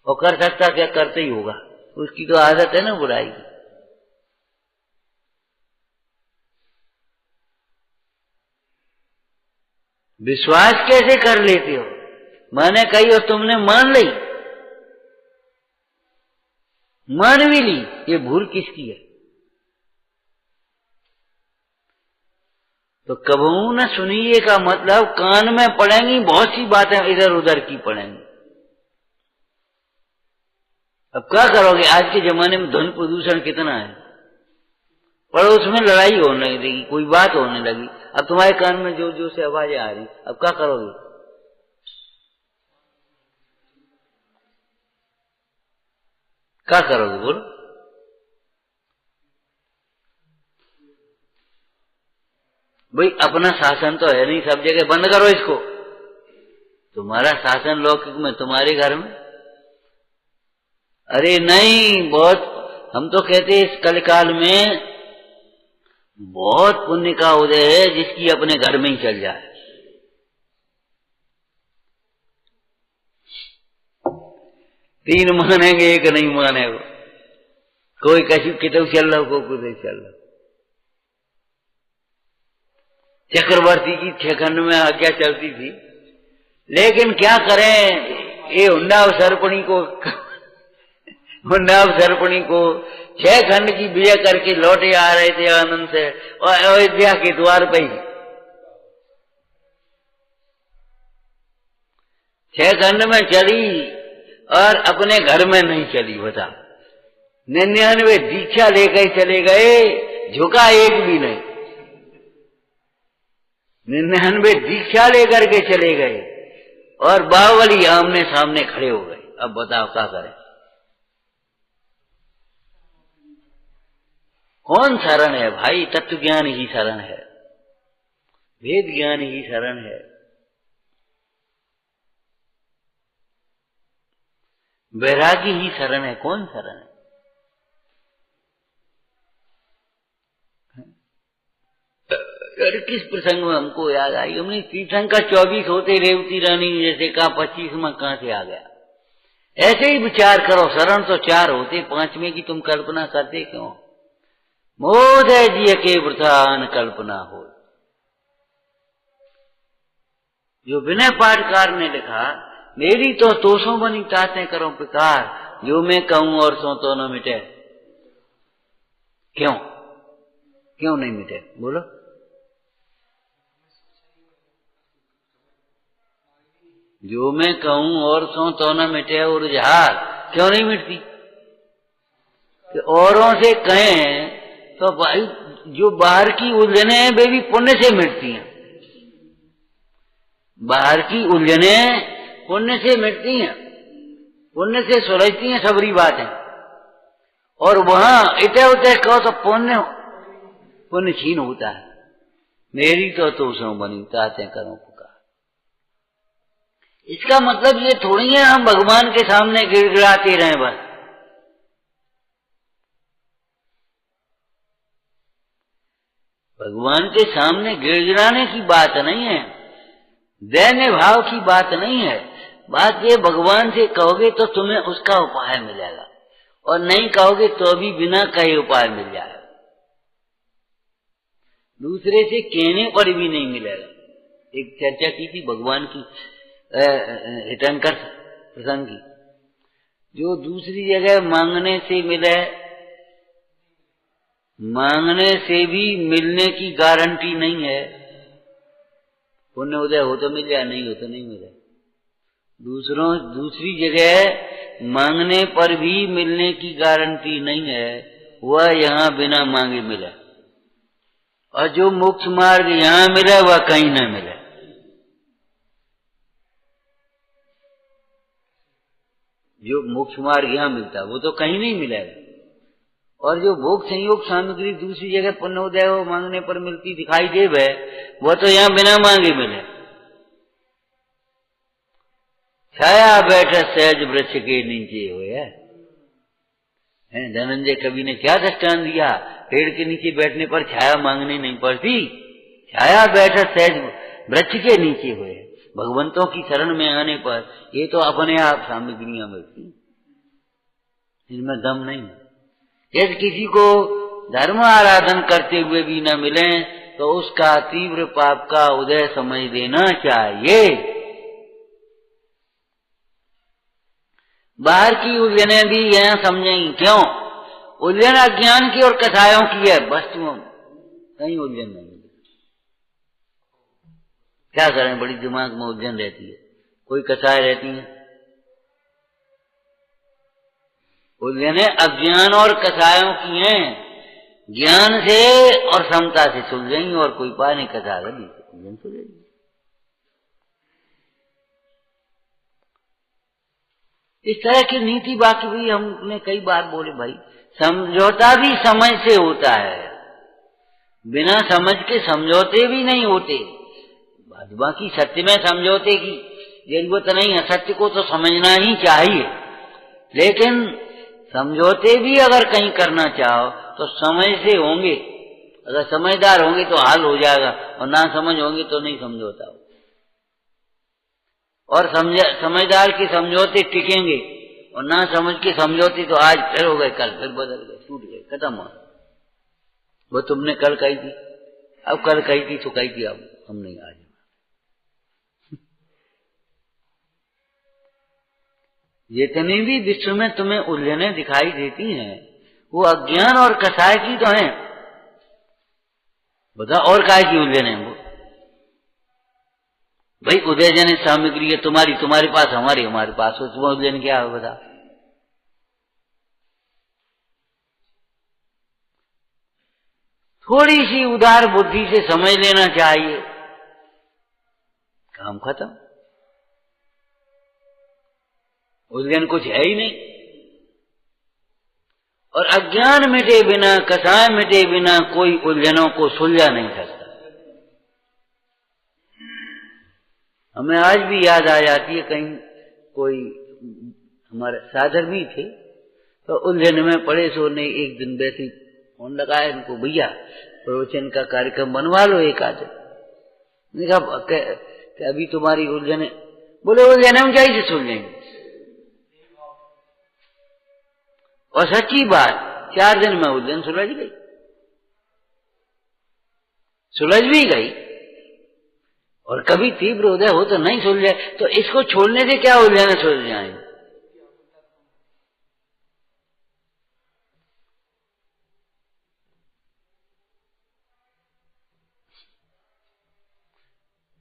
S1: और कर सकता क्या, करते ही होगा, उसकी तो आदत है ना बुराई की। विश्वास कैसे कर लेते हो, मैंने कही और तुमने मान ली, मान भी ली, ये भूल किसकी है। तो कबहू न सुनिए का मतलब कान में पड़ेंगी बहुत सी बातें, इधर उधर की पड़ेंगी। अब क्या करोगे, आज के जमाने में ध्वनि प्रदूषण कितना है, पड़ोस में लड़ाई होने लगी, कोई बात होने लगी, अब तुम्हारे कान में जोर जोर से आवाजें आ रही, अब क्या करोगे। क्या करोगे बोलो। भाई अपना शासन तो है नहीं सब जगह, बंद करो इसको। तुम्हारा शासन लौकिक में, तुम्हारे घर में। अरे नहीं, बहुत, हम तो कहते इस कलकाल में बहुत पुण्य का उदय है जिसकी अपने घर में ही चल जाए। तीन मानेंगे, एक नहीं मानेगा, कोई कैसी कितव चल रहा, कोई कुछ नहीं चल रहा। चक्रवर्ती की 6 खंड में आज्ञा चलती थी, लेकिन क्या करें, ये उन्नाव सर्पणी को 6 खंड की विजय करके लौटे आ रहे थे आनंद से, और अयोध्या के द्वार पर ही 6 खंड में चली और अपने घर में नहीं चली। बता, 99 दीक्षा लेकर चले गए, झुका एक भी नहीं। 99 दीक्षा लेकर के चले गए और बाहुबली आमने सामने खड़े हो गए। अब बताओ क्या करें। कौन शरण है भाई, तत्व ज्ञान ही शरण है, वेद ज्ञान ही शरण है। वैरागी ही शरण है, कौन शरण है। किस प्रसंग में हमको याद आई, हमने तीर्थंकर 24 होते, रेवती रानी जैसे कहा 25 में कहां से आ गया। ऐसे ही विचार करो, शरण तो 4 होते, 5वें की तुम कल्पना करते क्यों। मोद है जिय के वृथान कल्पना हो। जो विनय पाठकार ने लिखा, मेरी तो तोषों बनी ताते करो प्रकार, जो मैं कहूं और सो तो न मिटे। क्यों, क्यों नहीं मिटे बोलो। जो मैं कहूं और सो तो न मिटे उर्जार, क्यों नहीं मिटती। कि औरों से कहें तो भाई जो बाहर की उलझने हैं वे भी पुण्य से मिटती हैं। बाहर की उलझने पुण्य से मिटती हैं, पुण्य से सुलझती हैं सबरी बातें। और वहां इटे उटे कहो तो पुण्य छीन होता है। मेरी तो सो बनी ताते करो पुकार। इसका मतलब ये थोड़ी है हम भगवान के सामने गिड़गिड़ाते रहें बस। भगवान के सामने गिड़गिड़ाने की बात नहीं है, दैन्य भाव की बात नहीं है। बात ये, भगवान से कहोगे तो तुम्हें उसका उपाय मिलेगा। और नहीं कहोगे तो भी बिना कहे उपाय मिल जाए, दूसरे से कहने पर भी नहीं मिलेगा। एक चर्चा की थी भगवान की हितंकर प्रसंग की, जो दूसरी जगह मांगने से मिले, मांगने से भी मिलने की गारंटी नहीं है। पुण्य उदय हो तो मिल जाए, नहीं हो तो नहीं मिले। दूसरी जगह मांगने पर भी मिलने की गारंटी नहीं है, वह यहाँ बिना मांगे मिले, और जो मोक्ष मार्ग यहाँ मिले वह कहीं न मिले। जो मोक्ष मार्ग यहाँ मिलता है वो तो कहीं नहीं मिलेगा, और जो भोग संयोग सामग्री दूसरी जगह पुण्योदय हो मांगने पर मिलती दिखाई दे वह तो यहाँ बिना मांगे मिले। छाया बैठे सहज वृक्ष के नीचे हो है। धनंजय कवि ने क्या दृष्टांत दिया, पेड़ के नीचे बैठने पर छाया मांगनी नहीं पड़ती, छाया बैठे सहज वृक्ष के नीचे हुए। भगवंतों की शरण में आने पर ये तो अपने आप सामग्रियां मिलती, इनमें दम नहीं। यदि किसी को धर्म आराधन करते हुए भी न मिले तो उसका तीव्र पाप का उदय समझ देना चाहिए। बाहर की उलझने भी यह समझेंगी, क्यों उलझन अज्ञान की और कथायों की है, वस्तुओं कहीं उलझन नहीं। क्या करें, बड़ी दिमाग में उलझन रहती है, कोई कथाएं रहती हैं। उलझने अज्ञान और कथायों की हैं, ज्ञान से और समता से सुलझेंगी, और कोई पाए नहीं कथा गली उलझन सुलझेगी। इस तरह की नीति बाकी भी हमने कई बार बोले भाई, समझौता भी समझ से होता है, बिना समझ के समझौते भी नहीं होते। बाकी सत्य में समझौते की जरूरत नहीं है, सत्य को तो समझना ही चाहिए, लेकिन समझौते भी अगर कहीं करना चाहो तो समझ से होंगे। अगर समझदार होंगे तो हाल हो जाएगा, और ना समझ होंगे तो नहीं समझौता हो। और समझदार के समझौते टिकेंगे, और ना समझ के समझौते तो आज फिर हो गए, कल फिर बदल गए, टूट गए, खत्म हो। वो तुमने कल कही थी, अब कल कही थी तो कही थी, अब हम नहीं आज। जितनी भी विश्व में तुम्हें उलझने दिखाई देती हैं वो अज्ञान और कसाय की तो हैं। बता और काय की उलझने वो? भाई उदय जनित सामग्री है तुम्हारी, तुम्हारे पास, हमारे पास, उसमें उलझन क्या है बता? थोड़ी सी उदार बुद्धि से समझ लेना चाहिए, काम खत्म। उलझन कुछ है ही नहीं, और अज्ञान मिटे बिना, कसाय मिटे बिना कोई उलझनों को सुलझा नहीं सकता। हमें आज भी याद आ जाती है, कहीं कोई हमारे साधर्मी थे तो उलझन में पड़े, सो ने एक दिन वैसे फोन लगाया इनको, भैया प्रवचन का कार्यक्रम बनवा लो एक आध। कहा अभी तुम्हारी उलझने, बोले उलझने हम कैसे सुलझेंगे? और सच्ची बात 4 दिन में उलझन सुलझ गई, सुलझ भी गई। और कभी तीव्र उदय हो तो नहीं सुलझे, तो इसको छोड़ने से क्या उलझने सुलझ जाएंगे?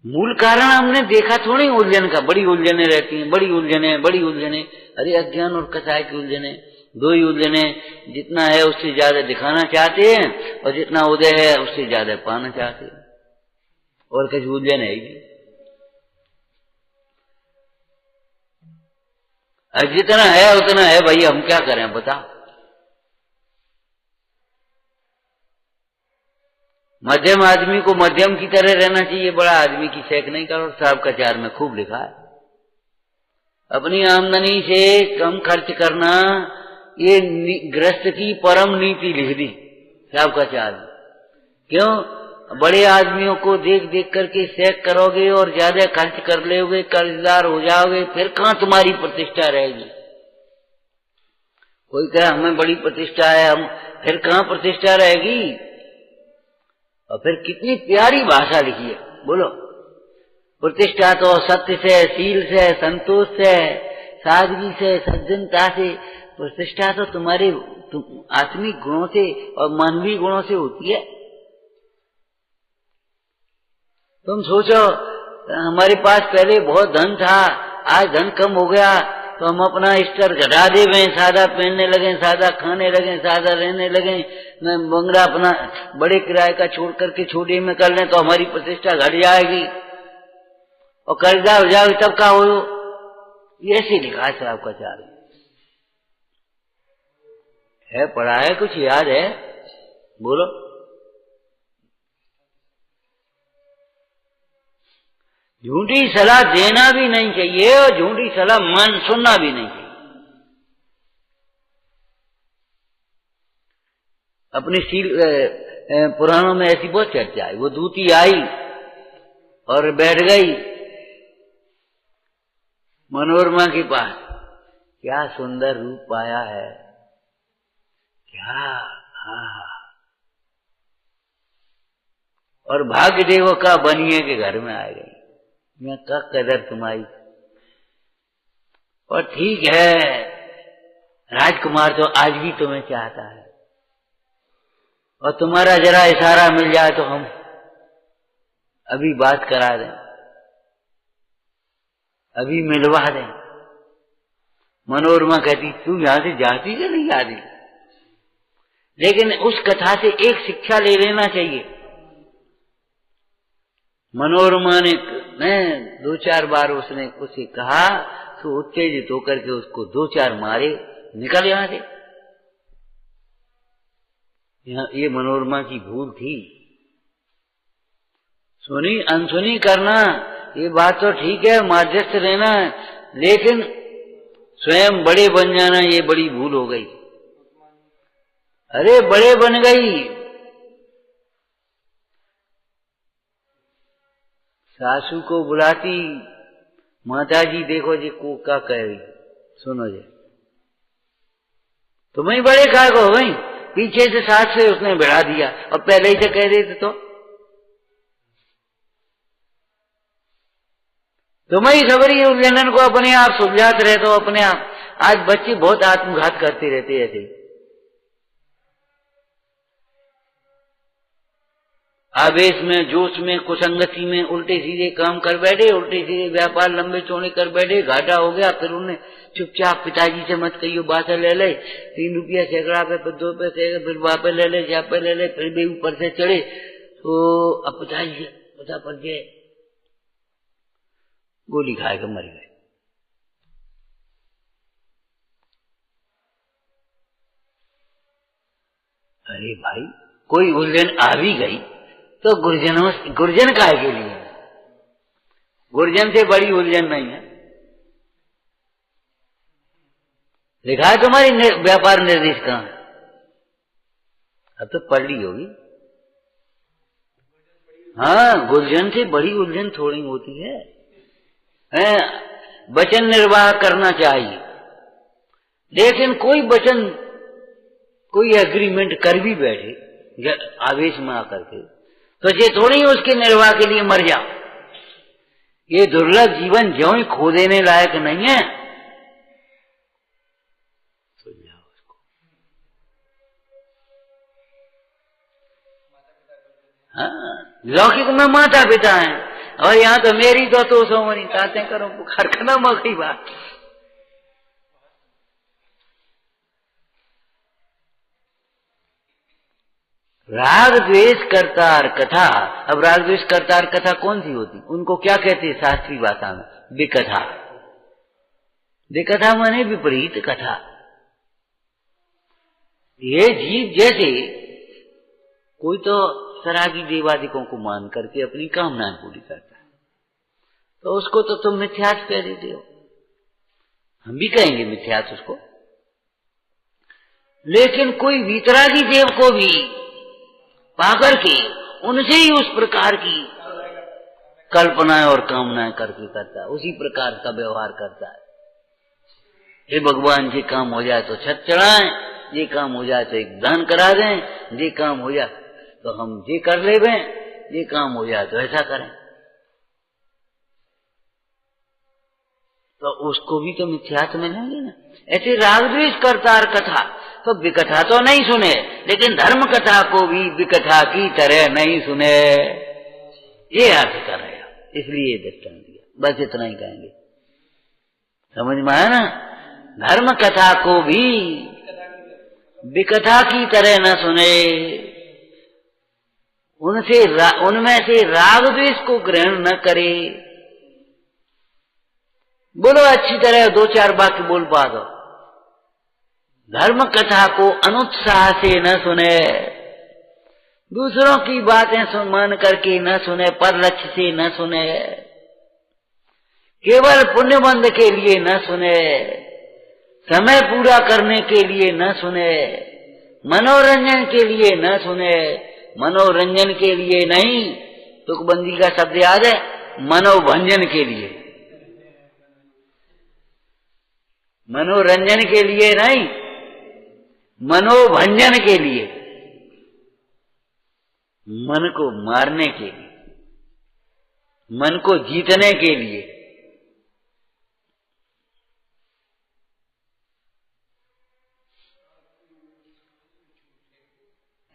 S1: मूल कारण हमने देखा थोड़ी उलझन का, बड़ी उलझने रहती हैं, बड़ी उलझने। अरे अज्ञान और कसाय की उलझने, 2 ही उलझने, जितना है उससे ज्यादा दिखाना चाहते हैं, और जितना उदय है उससे ज्यादा पाना चाहते हैं, और कुछ उलझन है ही। जितना है उतना है भाई, हम क्या करें बता। मध्यम आदमी को मध्यम की तरह रहना चाहिए, बड़ा आदमी की सेक नहीं करो। साहब का 4 में खूब लिखा है, अपनी आमदनी से कम खर्च करना ये गृहस्थ की परम नीति लिख दी साहब का 4 में। क्यों? बड़े आदमियों को देख देख करके सेक करोगे और ज्यादा खर्च कर लोगे, कर्जदार हो जाओगे, फिर कहां तुम्हारी प्रतिष्ठा रहेगी? कोई कहे हमें बड़ी प्रतिष्ठा है, हम फिर कहाँ प्रतिष्ठा रहेगी? और फिर कितनी प्यारी भाषा लिखी है, बोलो। प्रतिष्ठा तो सत्य से, शील से, संतोष से, सादगी से, सज्जनता से। प्रतिष्ठा तो तुम्हारे आत्मिक गुणों से और मानवीय गुणों से होती है। तुम सोचो, हमारे पास पहले बहुत धन था, आज धन कम हो गया तो हम अपना स्तर घटा देवे, सादा पहनने लगे, सादा खाने लगे, सादा रहने लगे, बंगला अपना बड़े किराए का छोड़ करके छोटे में कर लें तो हमारी प्रतिष्ठा घट जाएगी और कर्जा हो जाएगी, तब का हो। ये ऐसे लिखा है आपका चाल है, पढ़ा है, कुछ याद है? बोलो। झूठी सलाह देना भी नहीं चाहिए और झूठी सलाह मन सुनना भी नहीं चाहिए। अपनी सील पुराणों में ऐसी बहुत चर्चा है। वो दूती आई और बैठ गई मनोरमा के पास, क्या सुंदर रूप पाया है, क्या, हाँ। और भाग्य देवो का बनिए के घर में आ गई, मैं का कदर तुम्हारी। और ठीक है, राजकुमार तो आज भी तुम्हें चाहता है और तुम्हारा जरा इशारा मिल जाए तो हम अभी बात करा दें, अभी मिलवा दें। मनोरमा कहती तू यहां से जाती कि नहीं जाती? लेकिन उस कथा से एक शिक्षा ले लेना चाहिए। मनोरमा ने दो चार बार उसने उसे कहा तो उत्तेजित होकर के उसको दो चार मारे, निकल यहां से। ये मनोरमा की भूल थी। सुनी अनसुनी करना ये बात तो ठीक है, मध्यस्थ रहना, लेकिन स्वयं बड़े बन जाना ये बड़ी भूल हो गई। अरे बड़े बन गई, सासू को बुलाती, माता जी देखो जी को क्या कह रही, सुनो जी, तुम्हें बड़े का को भाई, पीछे से सास से उसने बढ़ा दिया और पहले ही से कह देते तो तुम्हें खबरी उलझन को अपने आप सुलझाते रहते हो अपने आप। आज बच्चे बहुत आत्मघात करते रहते ऐसे, आवेश में, जोश में, कुसंगति में उल्टे सीधे काम कर बैठे, उल्टे सीधे व्यापार लंबे चौड़े कर बैठे, घाटा हो गया। फिर उन्हें चुपचाप पिताजी से मत कहियो, बात ले ले, 3 रुपया सैकड़ा पे, फिर 2 पैसे, फिर वापे ले ले, जापे ले ले, फिर भी ऊपर से चढ़े तो अब पिताजी से पता पड़ गए, गोली खाए के मर गए। अरे भाई, कोई उलझन आ भी गई तो गुरजन काहे के लिए? गुरजन से बड़ी उलझन नहीं है। लिखा है तुम्हारी व्यापार निर्देश कहां? अब तो पढ़ ली होगी। हाँ, गुरजन से बड़ी उलझन थोड़ी होती है। वचन निर्वाह करना चाहिए, लेकिन कोई वचन, कोई एग्रीमेंट कर भी बैठे आवेश में आकर के, तो ये थोड़ी उसके निर्वाह के लिए मर जाओ। ये दुर्लभ जीवन ज्यों ही खो देने लायक नहीं है। सुझाव उसको। हाँ, लौकिक में माता पिता है और यहाँ तो मेरी तो सोमनी ताते करो खरखना मखी बात। राग द्वेष करतार कथा। अब राग द्वेष करतार कथा कौन सी होती? उनको क्या कहते हैं शास्त्रीय भाषा में? विकथा। विकथा माने विपरीत कथा। ये जीव जैसे कोई तो सरागी देवादिकों को मान करके अपनी कामनाएं पूरी करता है, तो उसको तो तुम मिथ्यास कह देते हो, हम भी कहेंगे मिथ्यास उसको। लेकिन कोई वितरागी देव को भी पाकर के उनसे ही उस प्रकार की कल्पनाएं और कामनाएं करके करता है, उसी प्रकार का व्यवहार करता है। हे भगवान ये काम हो जाए तो छत चढ़ाएं, ये काम हो जाए तो एक दान करा दें, ये काम हो जाए तो हम ये कर लेवें, ये काम हो जाए तो ऐसा करें। तो उसको भी तो मिथ्यात्व में लेंगे ना। ऐसे राग द्वेष करतार कथा, तो विकथा तो नहीं सुने, लेकिन धर्म कथा को भी विकथा की तरह नहीं सुने, ये अर्थ कर रहे हैं। इसलिए दृष्टांत दिया। बस इतना ही कहेंगे, समझ में आया ना। धर्म कथा को भी विकथा की तरह न सुने, उनमें से राग द्वेष को ग्रहण न करे। बोलो अच्छी तरह दो चार वाक्य बोल पा दो। धर्म कथा को अनुत्साह से न सुने, दूसरों की बातें मान करके न सुने, पर लक्ष्य से न सुने, केवल पुण्यबंध के लिए न सुने, समय पूरा करने के लिए न सुने, मनोरंजन के लिए न सुने। मनोरंजन के लिए नहीं, तुकबंदी का शब्द याद है, मनोभंजन के लिए। मनोरंजन के लिए नहीं, मनोभंजन के लिए, मन को मारने के लिए, मन को जीतने के लिए।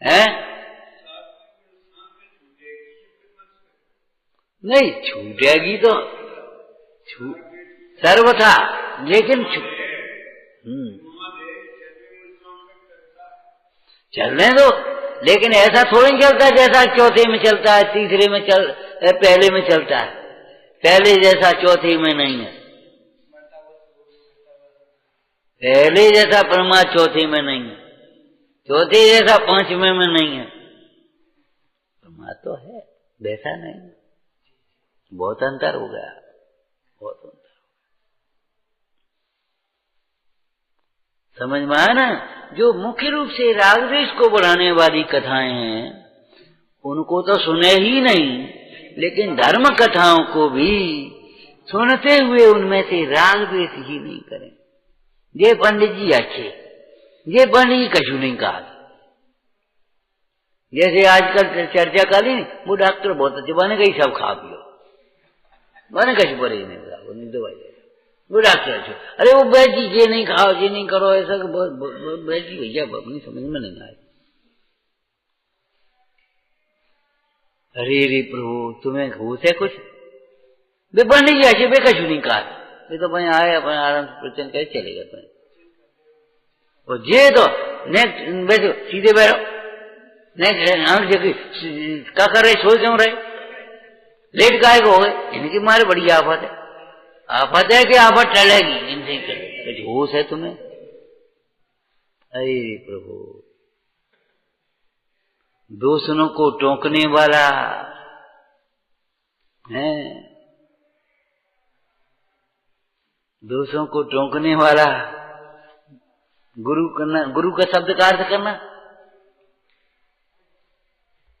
S1: है नहीं, छूटेगी तो सर्वथा, लेकिन चलने दो। लेकिन ऐसा थोड़ी चलता है जैसा चौथे में चलता है, तीसरे में पहले में चलता है। पहले जैसा चौथे में नहीं है, पहले जैसा परमा चौथे में नहीं है, चौथे जैसा पांचवें में नहीं है। परमा तो है, वैसा नहीं है। बहुत अंतर हो गया, बहुत अंतर। समझ में आया ना। जो मुख्य रूप से राग द्वेष को बढ़ाने वाली कथाएं हैं उनको तो सुने ही नहीं, लेकिन धर्म कथाओं को भी सुनते हुए उनमें से राग द्वेष ही नहीं करें। ये पंडित जी अच्छे, ये पंडित कछु नहीं कहा। जैसे आजकल चर्चा काली, वो डॉक्टर बहुत अच्छे बने, गई सब खा पियो, मैंने कछु परहेज नहीं करा, वो नहीं दवाई, वो डॉक्टर अच्छे। अरे वो बैठी, ये नहीं खाओ, ये नहीं करो, ऐसा बैठी भैया अपनी समझ में नहीं आए। अरे रे प्रभु, तुम्हें घूस है कुछ? वे पंडित जी अच्छे, वे कछु नहीं कहा, वे तो भाई आए अपने आराम से प्रवचन कहे चले गए। और ये तो बैठो, सीधे बैठो, क्या कर रहे, सो क्यों रहे, लेट गायब हो गए, इनकी मारे बड़ी आफत है। आफत है कि आफत टलेगी, इनसे कुछ होश है तुम्हें? अरे प्रभु, दूसरों को टोकने वाला है, दूसरों को टोकने वाला, गुरु करना, गुरु का शब्द का अर्थ करना,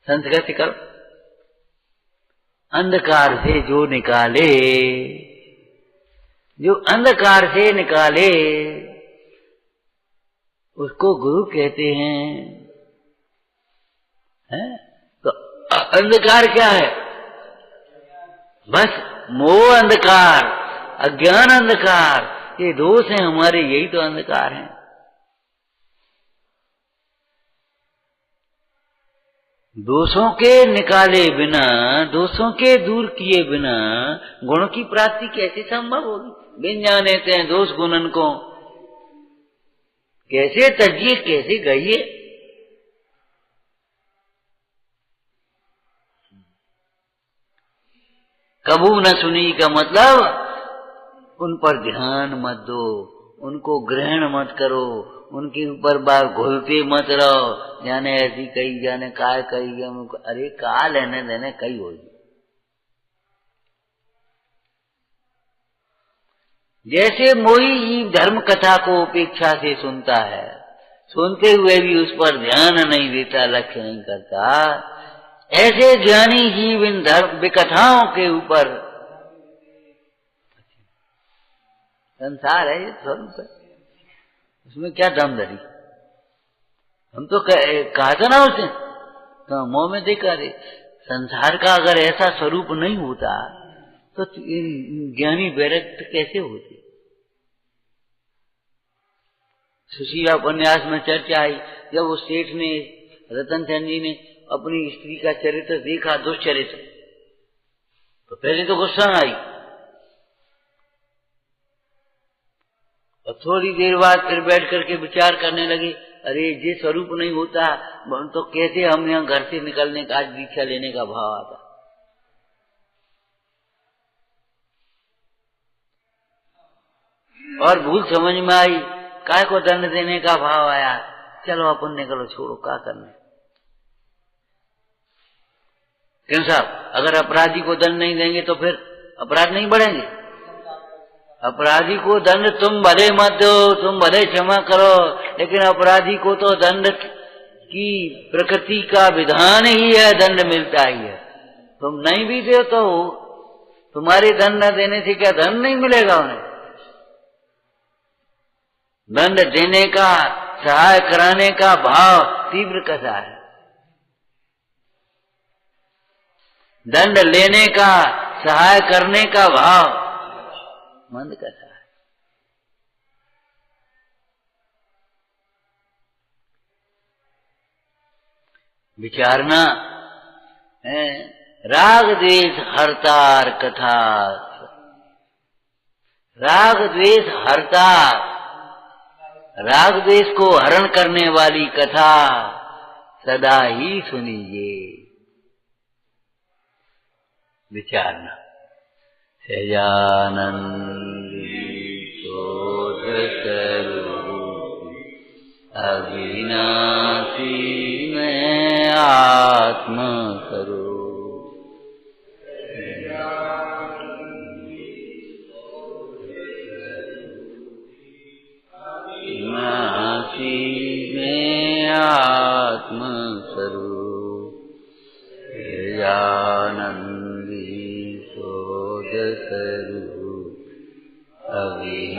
S1: संस्कृत से करो, अंधकार से जो निकाले, जो अंधकार से निकाले उसको गुरु कहते हैं। तो अंधकार क्या है? बस मोह अंधकार, अज्ञान अंधकार, ये दोष हैं हमारे, यही तो अंधकार हैं। दोषों के निकाले बिना, दोषों के दूर किए बिना गुण की प्राप्ति कैसे संभव होगी? बिन जाने ते दोष गुणन को कैसे तजिए, कैसे गइए? कबू न सुनी का मतलब उन पर ध्यान मत दो, उनको ग्रहण मत करो, उनके ऊपर बार घुलते मत रहो, जाने ऐसी कही, जाने काय कही, अरे का लेने देने कही होगी। जैसे मोही जीव धर्म कथा को उपेक्षा से सुनता है, सुनते हुए भी उस पर ध्यान नहीं देता, लक्ष्य नहीं करता, ऐसे ज्ञानी जीव इन धर्म विकथाओं के ऊपर, संसार है ये स्वरूप है। उसमें क्या दम धरी? हम तो कहा था ना उसे, तो मुंह में देखा रे, संसार का अगर ऐसा स्वरूप नहीं होता तो ज्ञानी वैराग्य कैसे होते? सुशीला उपन्यास में चर्चा आई, जब वो सेठ ने, रतन चंद जी ने अपनी स्त्री का चरित्र देखा, दुष्चरित्र, तो पहले तो गुस्सा आई, और थोड़ी देर बाद फिर बैठ करके विचार करने लगे, अरे ये स्वरूप नहीं होता तो कैसे हम यहाँ घर से निकलने का, आज दीक्षा लेने का भाव आता। और भूल समझ में आई, काय को दंड देने का भाव आया, चलो अपन निकलो, छोड़ो क्या करना। क्यों साहब, अगर अपराधी को दंड नहीं देंगे तो फिर अपराध नहीं बढ़ेंगे? अपराधी को दंड तुम भले मत दो, तुम भले क्षमा करो, लेकिन अपराधी को तो दंड की प्रकृति का विधान ही है, दंड मिलता ही है। तुम नहीं भी दो तो तुम्हारे दंड न देने से क्या दंड नहीं मिलेगा उन्हें? दंड देने का, सहाय कराने का भाव तीव्र कसा है, दंड लेने का, सहाय करने का भाव मंद कसा है। विचारना है, राग द्वेष हरतार कथा, राग द्वेष हरतार, राग द्वेष को हरण करने वाली कथा सदा ही सुनिए। विचारना, सहजानंद शोध स्वरूप अविनाशी में आत्म स्वरूप, अविनाशी में आत्म स्वरूप, सहजानंद स्वरूप अविनाशी